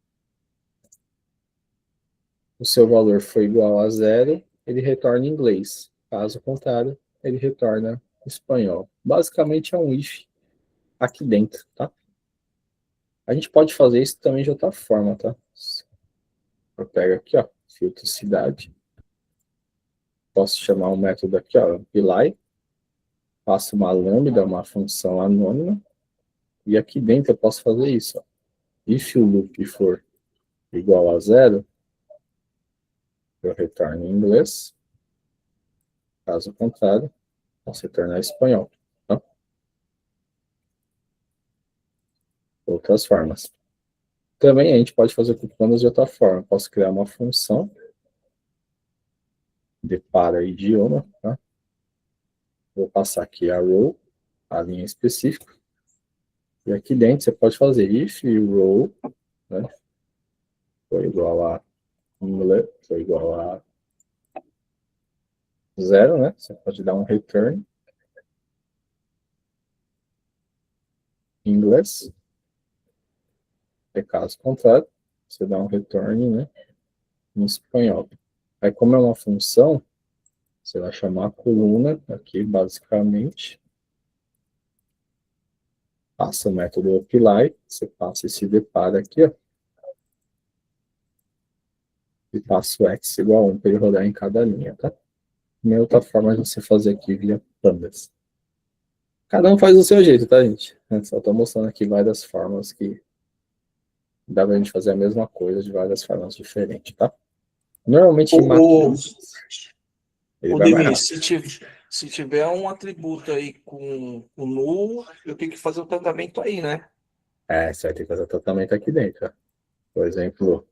o seu valor for igual a 0, ele retorna inglês. Caso contrário, ele retorna espanhol. Basicamente é um if aqui dentro, tá? A gente pode fazer isso também de outra forma, tá? Eu pego aqui, ó, filtro cidade. Posso chamar um método aqui, ó, apply. Faço uma lambda, uma função anônima. E aqui dentro eu posso fazer isso, ó. If o loop for igual a 0, eu retorno em inglês. Caso contrário, posso retornar em espanhol. Tá? Outras formas. Também a gente pode fazer com planos de outra forma. Posso criar uma função depara idioma, tá? Vou passar aqui a row, a linha específica. E aqui dentro você pode fazer if row, né? For igual a inglês, for igual a 0, né? Você pode dar um return em inglês. E caso contrário, você dá um return, né, em espanhol. Aí, como é uma função, você vai chamar a coluna aqui, basicamente. Passa o método apply, você passa esse depara aqui, ó. E passa o x igual a 1 para ele rodar em cada linha, tá? Uma outra forma de você fazer aqui via pandas. Cada um faz do seu jeito, tá, gente? Eu só estou mostrando aqui várias formas que dá pra gente fazer a mesma coisa de várias formas diferentes, tá? Normalmente em matriz, ele vai mais Denis, se tiver um atributo aí com o null, eu tenho que fazer o tratamento aí, né? você vai ter que fazer o tratamento aqui dentro. Ó. Por exemplo,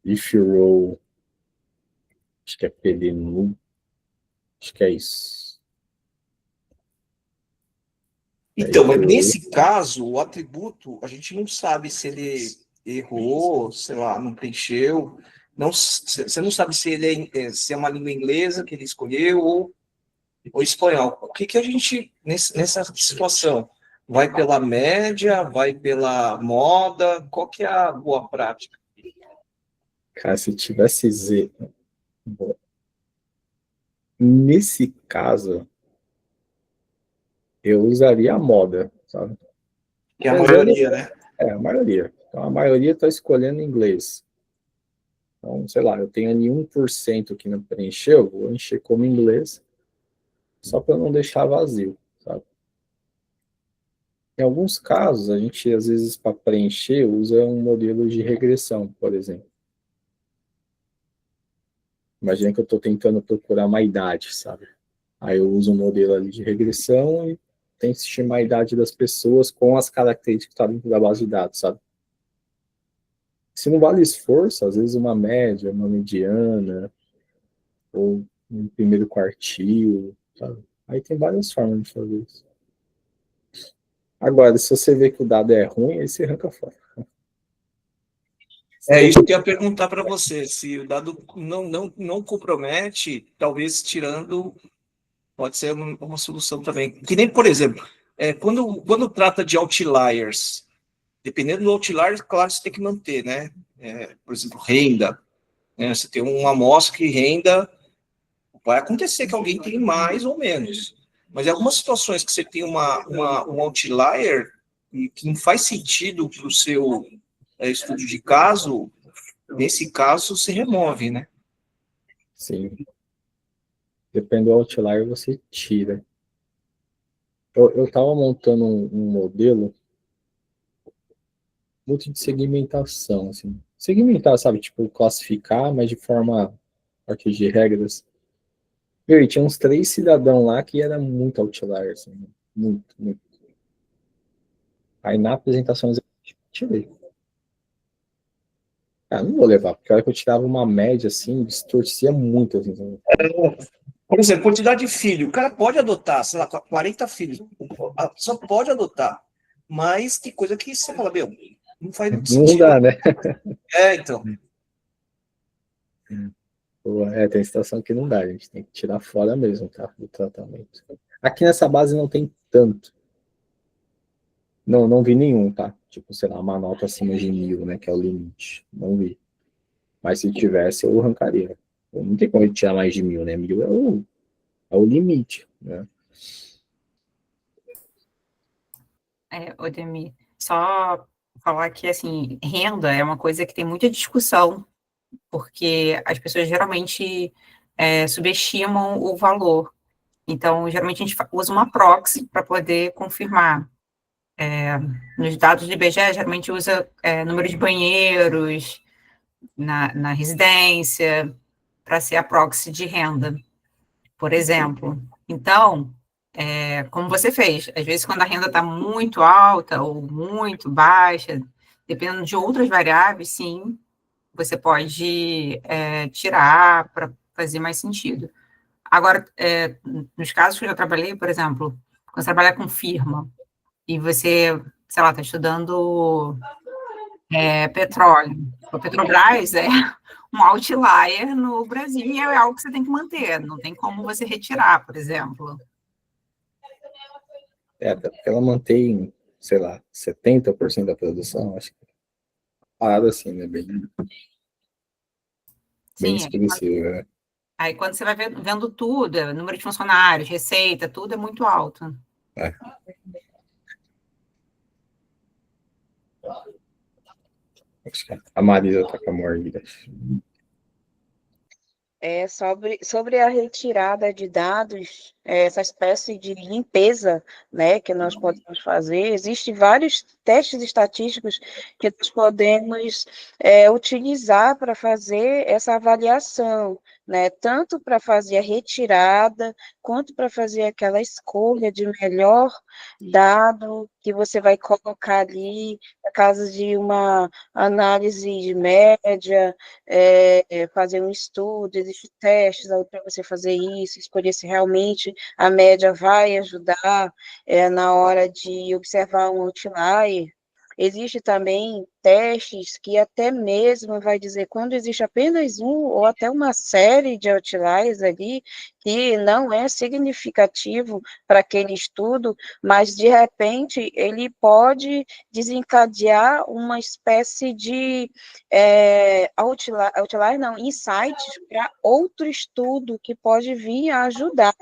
if row, acho que é pd null, acho que é isso. Então, mas nesse caso, o atributo, a gente não sabe se ele errou, sei lá, não preencheu. Não, você não sabe se ele se é uma língua inglesa que ele escolheu ou espanhol. O que a gente, nessa situação, vai pela média, vai pela moda? Qual que é a boa prática? Cara, se tivesse Z... Nesse caso, eu usaria a moda, sabe? Que é a maioria, né? É, a maioria. Então, a maioria está escolhendo inglês. Então, sei lá, eu tenho ali 1% que não preencheu, vou encher como inglês, só para não deixar vazio, sabe? Em alguns casos, a gente, às vezes, para preencher, usa um modelo de regressão, por exemplo. Imagina que eu estou tentando procurar uma idade, sabe? Aí eu uso um modelo ali de regressão e tento estimar a idade das pessoas com as características que estão dentro da base de dados, sabe? Se não vale esforço, às vezes uma média, uma mediana, ou um primeiro quartil, sabe? Aí tem várias formas de fazer isso. Agora, se você vê que o dado é ruim, aí você arranca fora. É isso que eu ia perguntar para você, se o dado não compromete, talvez tirando, pode ser uma solução também. Que nem, por exemplo, quando trata de outliers, dependendo do outlier, claro, você tem que manter, né? Por exemplo, renda, né? Você tem uma amostra que renda, vai acontecer que alguém tem mais ou menos. Mas em algumas situações que você tem um outlier que não faz sentido para o seu estudo de caso, nesse caso, se remove, né? Sim. Depende do outlier, você tira. Eu estava montando um modelo muito de segmentação, assim. Segmentar, sabe? Tipo, classificar, mas de forma a partir de regras. Meu, e tinha uns 3 cidadãos lá que era muito outlier, assim. Muito, muito. Aí na apresentação eu tirei. Ah, não vou levar, porque a hora que eu tirava uma média, assim, distorcia muito, assim. Por exemplo, quantidade de filho. O cara pode adotar, sei lá, 40 filhos. Só pode adotar. Mas tem coisa que você fala, meu, não faz muito Não sentido. dá, né? Então. Pô, tem situação que não dá, a gente tem que tirar fora mesmo, tá? Do tratamento. Aqui nessa base não tem tanto. Não, não vi nenhum, tá? Tipo, sei lá, uma nota acima de 1.000, né? Que é o limite. Não vi. Mas se tivesse, eu arrancaria. Não tem como ele tirar mais de 1.000, né? 1.000 é o limite, né? Odemir, só falar que, assim, renda é uma coisa que tem muita discussão, porque as pessoas geralmente subestimam o valor. Então, geralmente a gente usa uma proxy para poder confirmar. Nos dados do IBGE, geralmente usa número de banheiros na residência, para ser a proxy de renda, por exemplo. Então, como você fez, às vezes quando a renda está muito alta ou muito baixa, dependendo de outras variáveis, sim, você pode tirar para fazer mais sentido. Agora, nos casos que eu já trabalhei, por exemplo, quando você trabalha com firma e você, sei lá, está estudando petróleo, o Petrobras é um outlier no Brasil e é algo que você tem que manter, não tem como você retirar, por exemplo. Até porque ela mantém, sei lá, 70% da produção, acho que parada assim, né? Bem Sim, expressiva, né? aí quando você vai vendo tudo, número de funcionários, receita, tudo é muito alto. É. Acho que a Marisa tá com a mordida. Sobre a retirada de dados, essa espécie de limpeza, né, que nós podemos fazer, existem vários testes estatísticos que nós podemos utilizar para fazer essa avaliação, né, tanto para fazer a retirada, quanto para fazer aquela escolha de melhor dado que você vai colocar ali, na caso de uma análise de média, fazer um estudo, existem testes para você fazer isso, escolher se realmente a média vai ajudar na hora de observar um outlier. Existe também testes que até mesmo vai dizer quando existe apenas um ou até uma série de outliers ali que não é significativo para aquele estudo, mas de repente ele pode desencadear uma espécie de outlier não, insights para outro estudo que pode vir a ajudar,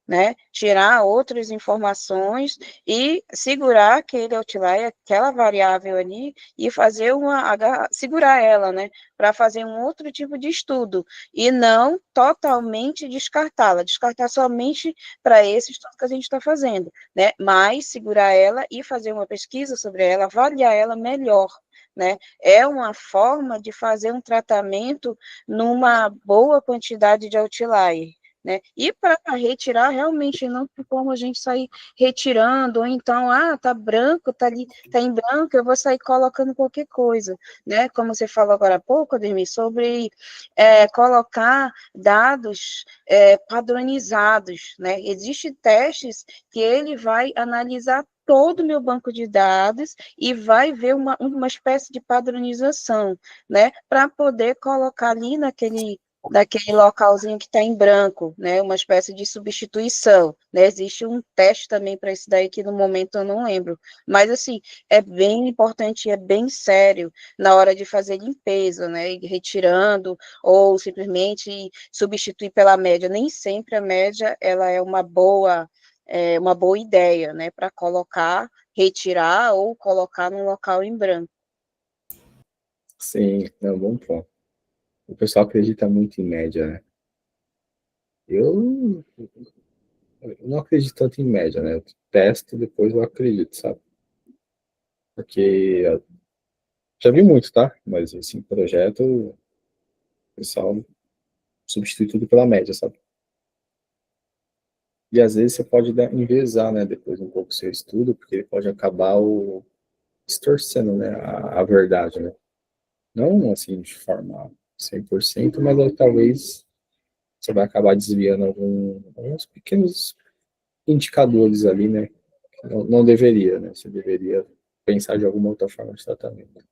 né? Tirar outras informações e segurar aquele outlier, aquela variável ali, e fazer segurar ela, né? Para fazer um outro tipo de estudo, e não totalmente descartá-la, descartar somente para esse estudo que a gente está fazendo, né? Mas segurar ela e fazer uma pesquisa sobre ela, avaliar ela melhor, né? É uma forma de fazer um tratamento numa boa quantidade de outlier, né? E para retirar, realmente não tem como a gente sair retirando, ou então, tá branco, tá ali, tá em branco, eu vou sair colocando qualquer coisa, né? Como você falou agora há pouco, Ademir, sobre colocar dados padronizados, né? Existem testes que ele vai analisar todo o meu banco de dados e vai ver uma espécie de padronização, né? Para poder colocar ali naquele daquele localzinho que está em branco, né? Uma espécie de substituição, né? Existe um teste também para isso daí que no momento eu não lembro, mas assim, é bem importante, é bem sério na hora de fazer limpeza, né? Ir retirando ou simplesmente substituir pela média. Nem sempre a média ela é uma boa ideia, né? Para colocar, retirar ou colocar num local em branco. Sim, é um bom ponto. O pessoal acredita muito em média, né? Eu não acredito tanto em média, né? Eu testo e depois eu acredito, sabe? Porque já vi muito, tá? Mas, assim, projeto, o pessoal substitui tudo pela média, sabe? E às vezes você pode enviesar, né? Depois um pouco o seu estudo, porque ele pode acabar distorcendo, né? A verdade, né? Não, assim, de forma 100%, mas talvez você vai acabar desviando alguns pequenos indicadores ali, né? Não deveria, né? Você deveria pensar de alguma outra forma de tratamento.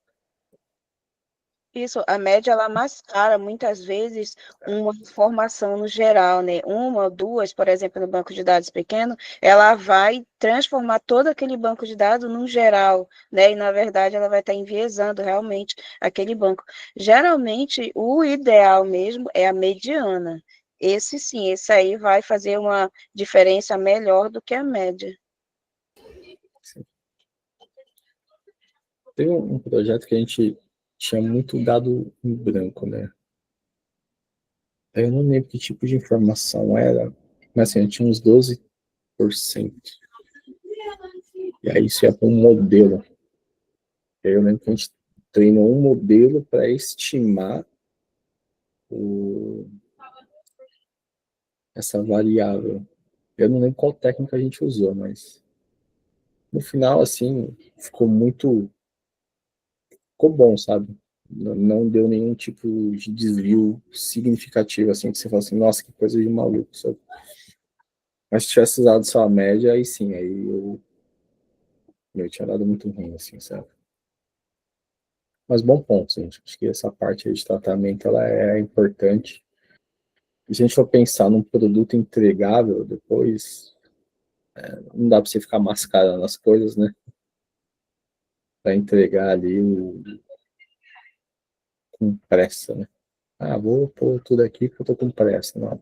Isso, a média ela mascara muitas vezes uma informação no geral, né? Uma ou duas, por exemplo, no banco de dados pequeno, ela vai transformar todo aquele banco de dados num geral, né? E na verdade ela vai estar enviesando realmente aquele banco. Geralmente, o ideal mesmo é a mediana. Esse sim, esse aí vai fazer uma diferença melhor do que a média. Teve um projeto que a gente tinha muito dado em branco, né? Eu não lembro que tipo de informação era, mas assim, tinha uns 12%. E aí isso ia para um modelo. E aí eu lembro que a gente treinou um modelo para estimar essa variável. Eu não lembro qual técnica a gente usou, mas no final, assim, ficou bom, sabe? Não deu nenhum tipo de desvio significativo, assim, que você fala assim, nossa, que coisa de maluco, sabe? Mas se tivesse usado só a média, aí sim, eu tinha dado muito ruim, assim, sabe? Mas bom ponto, gente. Acho que essa parte aí de tratamento, ela é importante. E se a gente for pensar num produto entregável depois, não dá para você ficar mascarando as coisas, né? Para entregar ali com pressa, né? Ah, vou pôr tudo aqui porque eu tô com pressa. Não.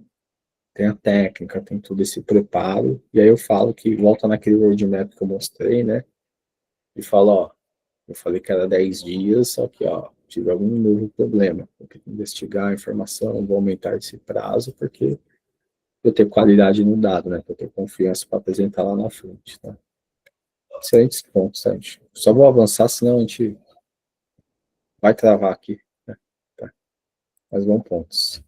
Tem a técnica, tem todo esse preparo. E aí eu falo que volta naquele roadmap que eu mostrei, né? E falo, ó, eu falei que era 10 dias, só que, ó, tive algum novo problema. Vou ter que investigar a informação, vou aumentar esse prazo, porque eu ter qualidade no dado, né? Para ter confiança para apresentar lá na frente, tá? Excelentes pontos, gente. Só vou avançar, senão a gente vai travar aqui, né? Tá. Mas bons pontos.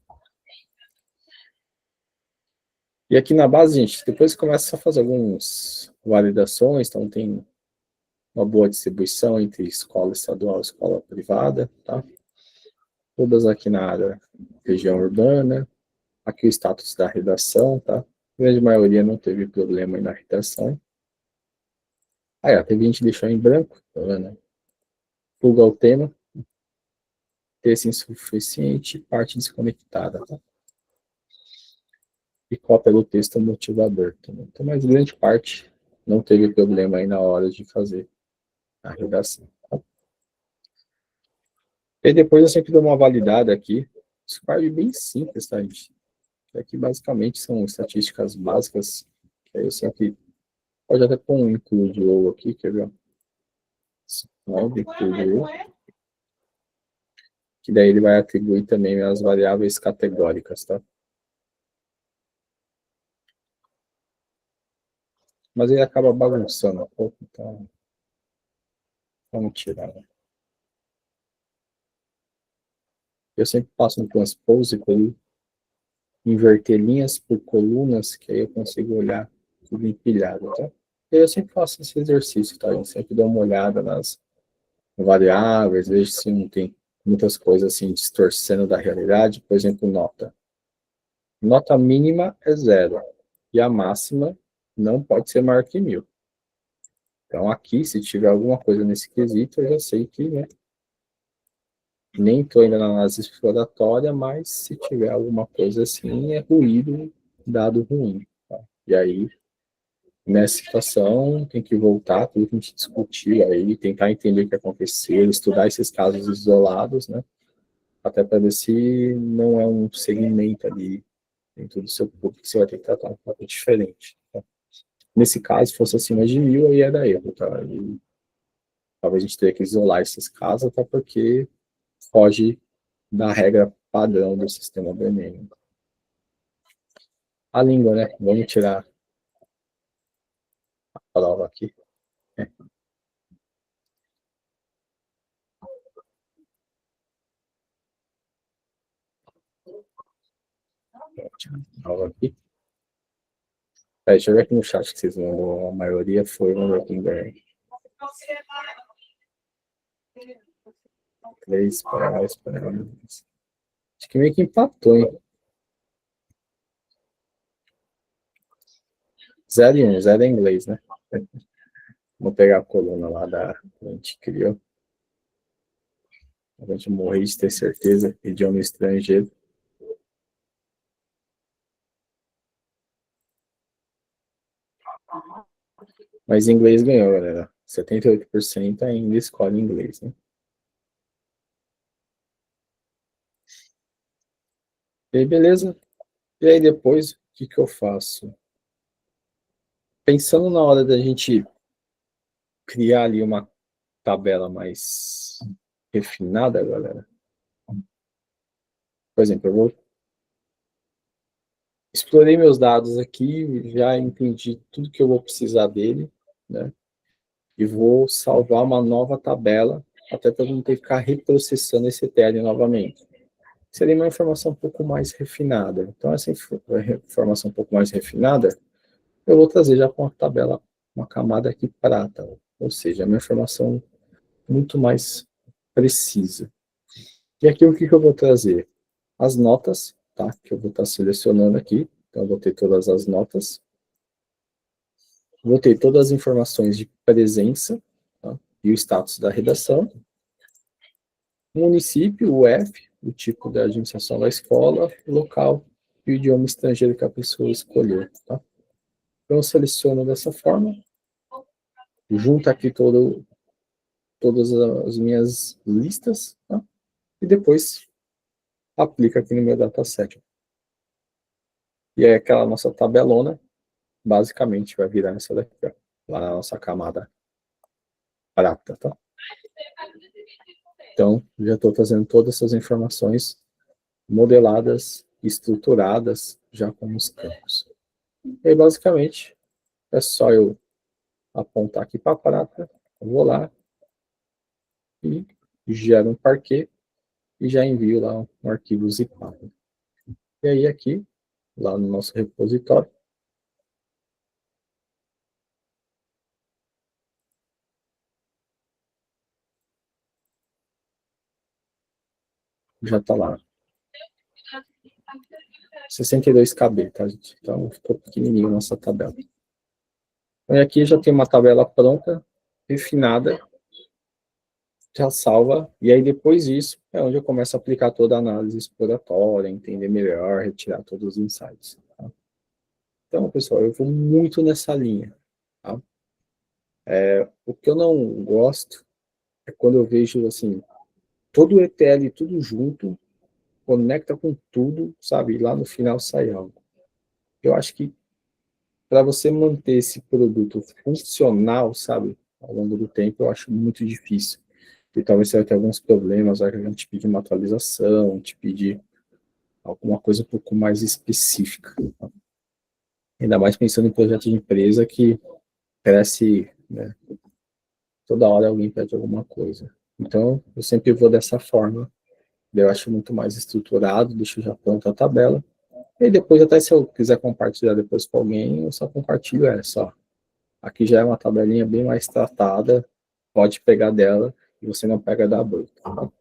E aqui na base, gente, depois começa a fazer algumas validações, então tem uma boa distribuição entre escola estadual e escola privada, tá? Todas aqui na área, região urbana, aqui o status da redação, tá? A grande maioria não teve problema aí na redação. Aí, ó, teve gente que deixou em branco, tá vendo? Fuga ao tema, texto insuficiente, parte desconectada, tá? E cópia do texto motivador também. Então, mas grande parte não teve problema aí na hora de fazer a redação. Tá? E depois eu sempre dou uma validada aqui. Squad bem simples, tá, gente? Aqui basicamente são estatísticas básicas. Que aí eu sempre pode até pôr um include ou aqui, quer ver? Include ou. Que daí ele vai atribuir também as variáveis categóricas, tá? Mas ele acaba bagunçando um pouco, então vamos tirar. Né? Eu sempre passo no transpose para ele inverter linhas por colunas, que aí eu consigo olhar tudo empilhado, tá? E eu sempre faço esse exercício, tá? Eu sempre dou uma olhada nas variáveis, vejo se não tem muitas coisas assim distorcendo da realidade. Por exemplo, nota. Nota mínima é 0 e a máxima não pode ser maior que 1000. Então aqui, se tiver alguma coisa nesse quesito, eu já sei que, né, Nem estou ainda na análise exploratória, mas se tiver alguma coisa assim, é ruído, dado ruim. Tá? E aí, nessa situação, tem que voltar, tudo que a gente discutiu aí, tentar entender o que aconteceu, estudar esses casos isolados, né? Até para ver se não é um segmento ali dentro do seu público que você vai ter que tratar um pouco diferente. Tá? Nesse caso, se fosse acima de 1.000, aí era erro, tá? E talvez a gente tenha que isolar esses casos, até porque foge da regra padrão do sistema do Enem. A língua, né? Vamos tirar a prova aqui. Prova aqui. Deixa eu ver aqui no chat que vocês mandam. A maioria foi no Working Day. 3 para Acho que meio que empatou, hein? 0 e 1, 0 em inglês, né? Vou pegar a coluna lá que a gente criou. A gente morrer de ter certeza. Idioma estrangeiro. Mas inglês ganhou, galera. 78% ainda escolhe inglês, né? E aí, beleza? E aí, depois, o que eu faço? Pensando na hora da gente criar ali uma tabela mais refinada, galera. Por exemplo, explorei meus dados aqui, já entendi tudo que eu vou precisar dele, né? E vou salvar uma nova tabela, até para não ter que ficar reprocessando esse ETL novamente. Seria uma informação um pouco mais refinada. Então, essa informação um pouco mais refinada, eu vou trazer já com a tabela, uma camada aqui prata, ou seja, uma informação muito mais precisa. E aqui o que eu vou trazer? As notas, tá? Que eu vou estar selecionando aqui. Então, eu vou ter todas as notas. Vou ter todas as informações de presença, tá? E o status da redação. O município, o F, o tipo da administração da escola, o local e o idioma estrangeiro que a pessoa escolheu, tá? Então, eu seleciono dessa forma. Junto aqui todas as minhas listas, tá? E depois aplica aqui no meu dataset. E aí aquela nossa tabelona, basicamente, vai virar essa daqui, ó, lá na nossa camada prata, tá? Então, já estou trazendo todas essas informações modeladas, estruturadas, já com os campos. E aí, basicamente, é só eu apontar aqui para a prata, eu vou lá e gero um parquet e já envio lá um arquivo zipado. E aí aqui, lá no nosso repositório, já está lá. 62 KB, tá, gente? Então, ficou pequenininho a nossa tabela. E aqui já tem uma tabela pronta, refinada, já salva, e aí depois disso é onde eu começo a aplicar toda a análise exploratória, entender melhor, retirar todos os insights. Tá? Então, pessoal, eu vou muito nessa linha. Tá? O que eu não gosto é quando eu vejo, assim, todo o ETL, tudo junto, conecta com tudo, sabe? E lá no final sai algo. Eu acho que para você manter esse produto funcional, sabe, ao longo do tempo, eu acho muito difícil. E talvez você vai ter alguns problemas, vai te pedir uma atualização, te pedir alguma coisa um pouco mais específica. Tá? Ainda mais pensando em projeto de empresa que cresce, né, toda hora alguém pede alguma coisa. Então, eu sempre vou dessa forma. Eu acho muito mais estruturado, deixo já pronta a tabela. E depois, até se eu quiser compartilhar depois com alguém, eu só compartilho essa. Aqui já é uma tabelinha bem mais tratada, pode pegar dela e você não pega da bruta. Tá?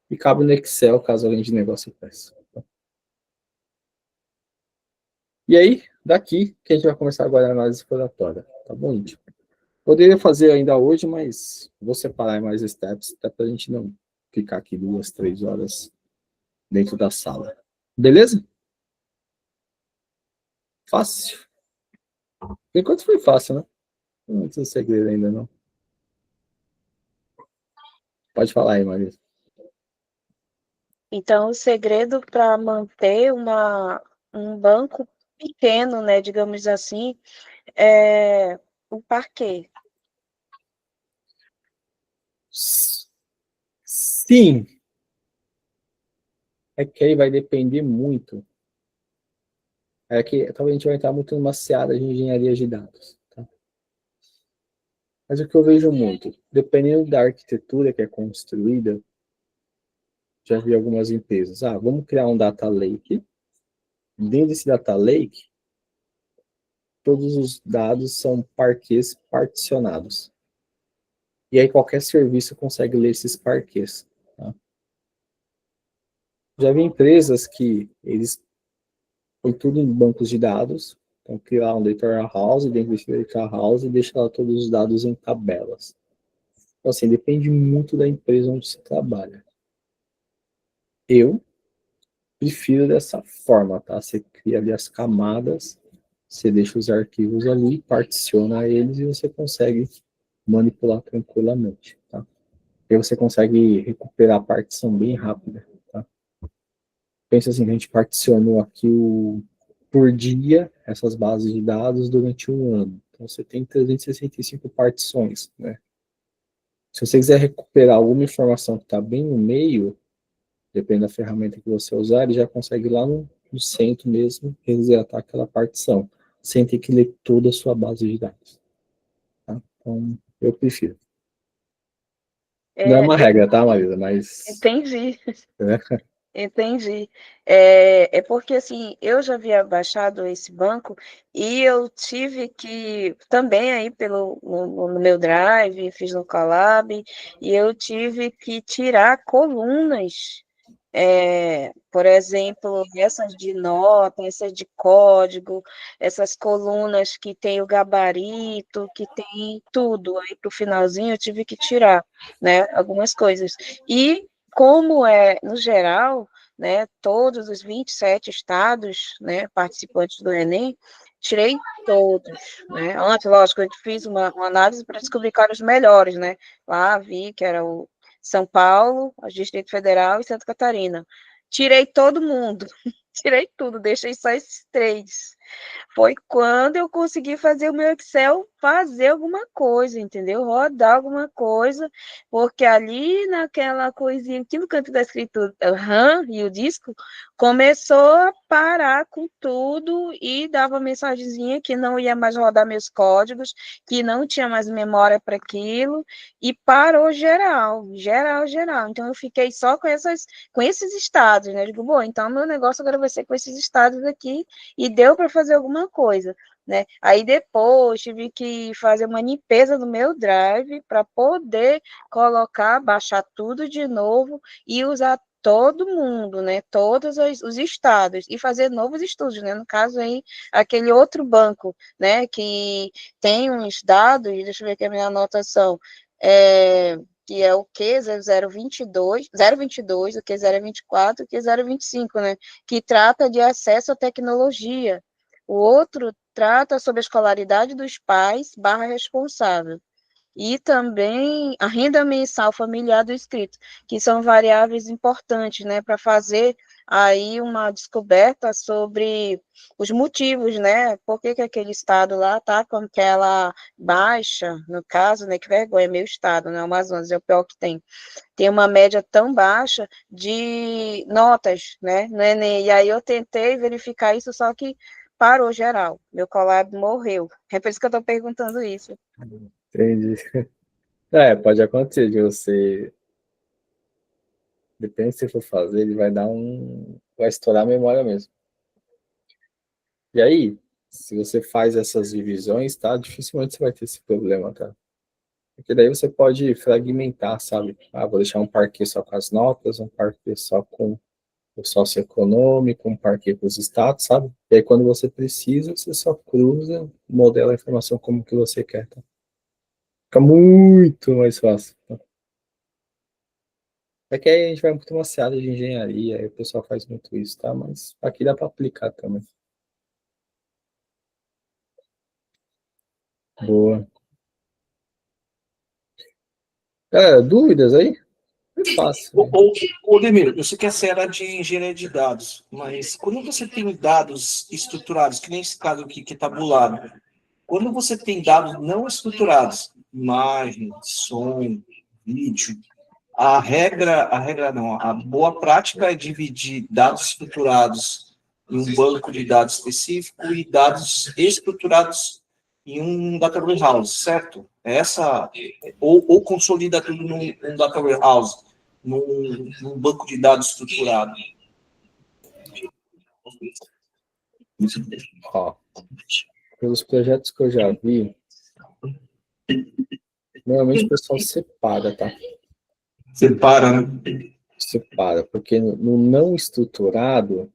E cabe no Excel, caso alguém de negócio peça. Tá? E aí, daqui, que a gente vai começar agora a análise exploratória. Tá bom, gente? Poderia fazer ainda hoje, mas vou separar mais steps, até para a gente não ficar aqui 2, 3 horas dentro da sala. Beleza? Fácil. Por enquanto foi fácil, né? Não tem segredo ainda, não. Pode falar aí, Marisa. Então, o segredo para manter um banco pequeno, né, digamos assim, é o parquê. Sim. É que aí vai depender muito. É que talvez a gente vai entrar muito numa seara de engenharia de dados. Tá? Mas o que eu vejo muito, dependendo da arquitetura que é construída, já vi algumas empresas. Vamos criar um data lake. Dentro desse data lake, todos os dados são parquês particionados. E aí qualquer serviço consegue ler esses parquês. Tá? Já vi empresas que eles põem tudo em bancos de dados, então criar um data warehouse, dentro desse data warehouse e deixa lá todos os dados em tabelas. Então, assim, depende muito da empresa onde você trabalha. Eu prefiro dessa forma, tá? Você cria ali as camadas, você deixa os arquivos ali, particiona eles e você consegue manipular tranquilamente, tá? E você consegue recuperar a partição bem rápida, tá? Pensa assim, a gente particionou aqui por dia essas bases de dados durante um ano. Então você tem 365 partições, né? Se você quiser recuperar alguma informação que está bem no meio, depende da ferramenta que você usar, ele já consegue ir lá no centro mesmo resgatar aquela partição, sem ter que ler toda a sua base de dados. Tá? Então, eu prefiro. Não é uma regra, tá, Marisa? Mas. Entendi. Né? Entendi. É porque, assim, eu já havia baixado esse banco e eu tive que, também aí no meu Drive, fiz no Colab, e eu tive que tirar colunas, por exemplo, essas de nota, essas de código, essas colunas que tem o gabarito, que tem tudo, aí para o finalzinho eu tive que tirar, né, algumas coisas. E como no geral, né, todos os 27 estados, né, participantes do Enem, tirei todos, né, antes, lógico, eu fiz uma análise para descobrir quais eram os melhores, né, lá vi que era o São Paulo, o Distrito Federal e Santa Catarina, tirei todo mundo, tirei tudo, deixei só esses 3, foi quando eu consegui fazer o meu Excel fazer alguma coisa, entendeu? Rodar alguma coisa, porque ali naquela coisinha aqui no canto da escritura, o RAM e o disco, começou a parar com tudo e dava mensagenzinha que não ia mais rodar meus códigos, que não tinha mais memória para aquilo, e parou geral, geral, geral. Então eu fiquei só com esses estados, né? Eu digo, bom, então meu negócio agora vai ser com esses estados aqui, e deu para fazer alguma coisa, né? Aí depois tive que fazer uma limpeza do meu Drive para poder baixar tudo de novo e usar todo mundo, né? Todos os estados e fazer novos estudos, né? No caso aí, aquele outro banco, né? Que tem uns dados, deixa eu ver aqui a minha anotação, que é o Q0022, 022, o Q024, o Q025, né? Que trata de acesso à tecnologia. O outro trata sobre a escolaridade dos pais / responsável. E também a renda mensal familiar do inscrito, que são variáveis importantes, né, para fazer aí uma descoberta sobre os motivos, né, por que aquele estado lá tá com aquela baixa, no caso, né, que vergonha, meu estado, né, Amazonas, é o pior que tem uma média tão baixa de notas, né, no Enem, e aí eu tentei verificar isso, só que parou geral, meu Colab morreu, é por isso que eu estou perguntando isso. Entendi. Pode acontecer de você. Depende se você for fazer, ele vai vai estourar a memória mesmo. E aí, se você faz essas divisões, tá? Dificilmente você vai ter esse problema, tá? Porque daí você pode fragmentar, sabe? Vou deixar um parquê só com as notas, um parquê só com o socioeconômico, um parquê com os status, sabe? E aí quando você precisa, você só cruza, modela a informação como que você quer, tá? Fica muito mais fácil. Tá? É que aí a gente vai muito uma seara de engenharia, aí o pessoal faz muito isso, tá? Mas aqui dá para aplicar também. Boa. Dúvidas aí? É fácil. Né? Ô, Demir, eu sei que essa era de engenharia de dados, mas quando você tem dados estruturados, que nem esse caso aqui que é tabulado, quando você tem dados não estruturados, imagem, som, vídeo, a regra não, a boa prática é dividir dados estruturados em um banco de dados específico e dados estruturados em um data warehouse, certo? Ou consolida tudo num data warehouse, num banco de dados estruturado. Ó, pelos projetos que eu já vi, normalmente o pessoal separa, tá? Separa, né? Separa, porque no não estruturado,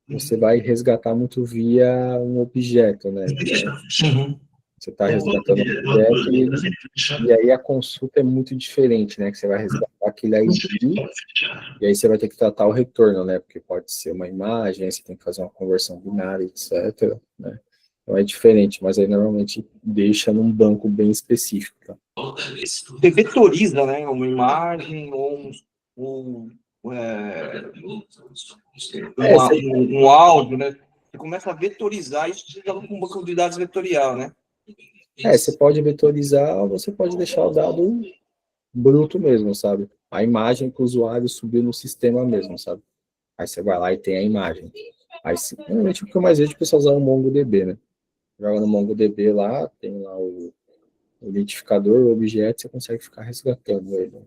você vai resgatar muito via um objeto, né? Então, você está resgatando um objeto e aí a consulta é muito diferente, né? Que você vai resgatar aquele ID e aí você vai ter que tratar o retorno, né? Porque pode ser uma imagem, aí você tem que fazer uma conversão binária, etc. Né? Então é diferente, mas aí normalmente deixa num banco bem específico. Tá? Você vetoriza, né? Uma imagem ou um áudio, né? Você começa a vetorizar isso, você joga com um banco de dados vetorial, né? Você pode vetorizar ou você pode deixar o dado bruto mesmo, sabe? A imagem que o usuário subiu no sistema mesmo, sabe? Aí você vai lá e tem a imagem. Aí, normalmente, o que eu mais vejo é o pessoal usar o MongoDB, né? Joga no MongoDB lá, tem lá o identificador, o objeto, você consegue ficar resgatando ele.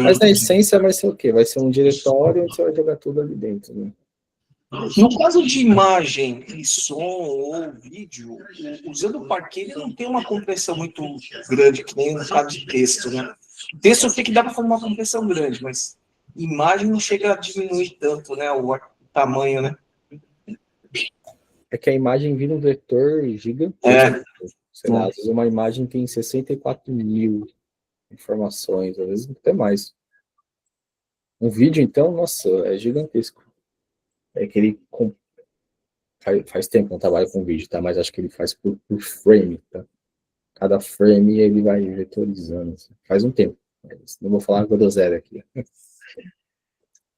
Mas na essência vai ser o quê? Vai ser um diretório onde você vai jogar tudo ali dentro, né? No caso de imagem e som ou vídeo, usando o Parquet, ele não tem uma compressão muito grande, que nem no caso de texto, né? Texto eu sei que dá para fazer uma compressão grande, mas imagem não chega a diminuir tanto, né? O tamanho, né? É que a imagem vira um vetor gigantesco. Sei lá, às vezes uma imagem tem 64 mil informações, às vezes até mais. Um vídeo, então, nossa, é gigantesco. É que ele faz tempo que eu não trabalho com vídeo, tá? Mas acho que ele faz por frame, tá? Cada frame ele vai vetorizando. Assim. Faz um tempo. Não vou falar groselha aqui.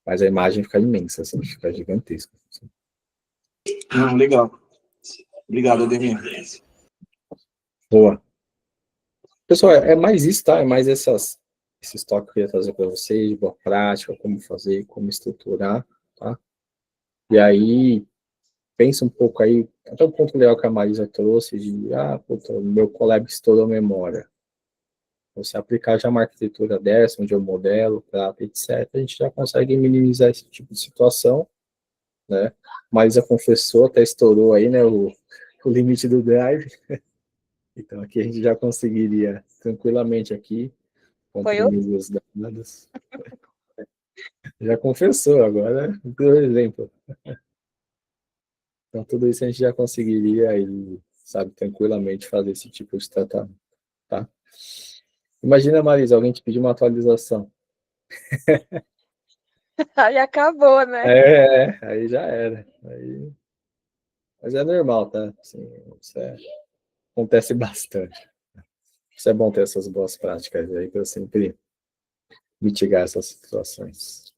Mas a imagem fica imensa, assim, fica gigantesca. Assim. Legal. Obrigado, Ademir. Boa. Pessoal, é mais isso, tá? É mais esses toques que eu queria trazer para vocês, de boa prática, como fazer, como estruturar, tá? E aí, pensa um pouco aí, até um ponto legal que a Marisa trouxe, de, puta, meu collab estourou a memória. Você aplicar já uma arquitetura dessa, onde eu modelo, trata, etc., a gente já consegue minimizar esse tipo de situação, né? Marisa confessou, até estourou aí, né, o limite do drive. Então, aqui a gente já conseguiria tranquilamente aqui comprimir os dados. Já confessou, agora deu exemplo. Então, tudo isso a gente já conseguiria aí, sabe, tranquilamente fazer esse tipo de tratamento, tá? Imagina, Marisa, alguém te pedir uma atualização. Aí acabou, né? Aí já era. Aí... Mas é normal, tá? Assim, acontece bastante. Isso é bom ter essas boas práticas aí para sempre mitigar essas situações.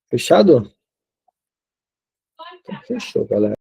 Fechado? Então, fechou, galera.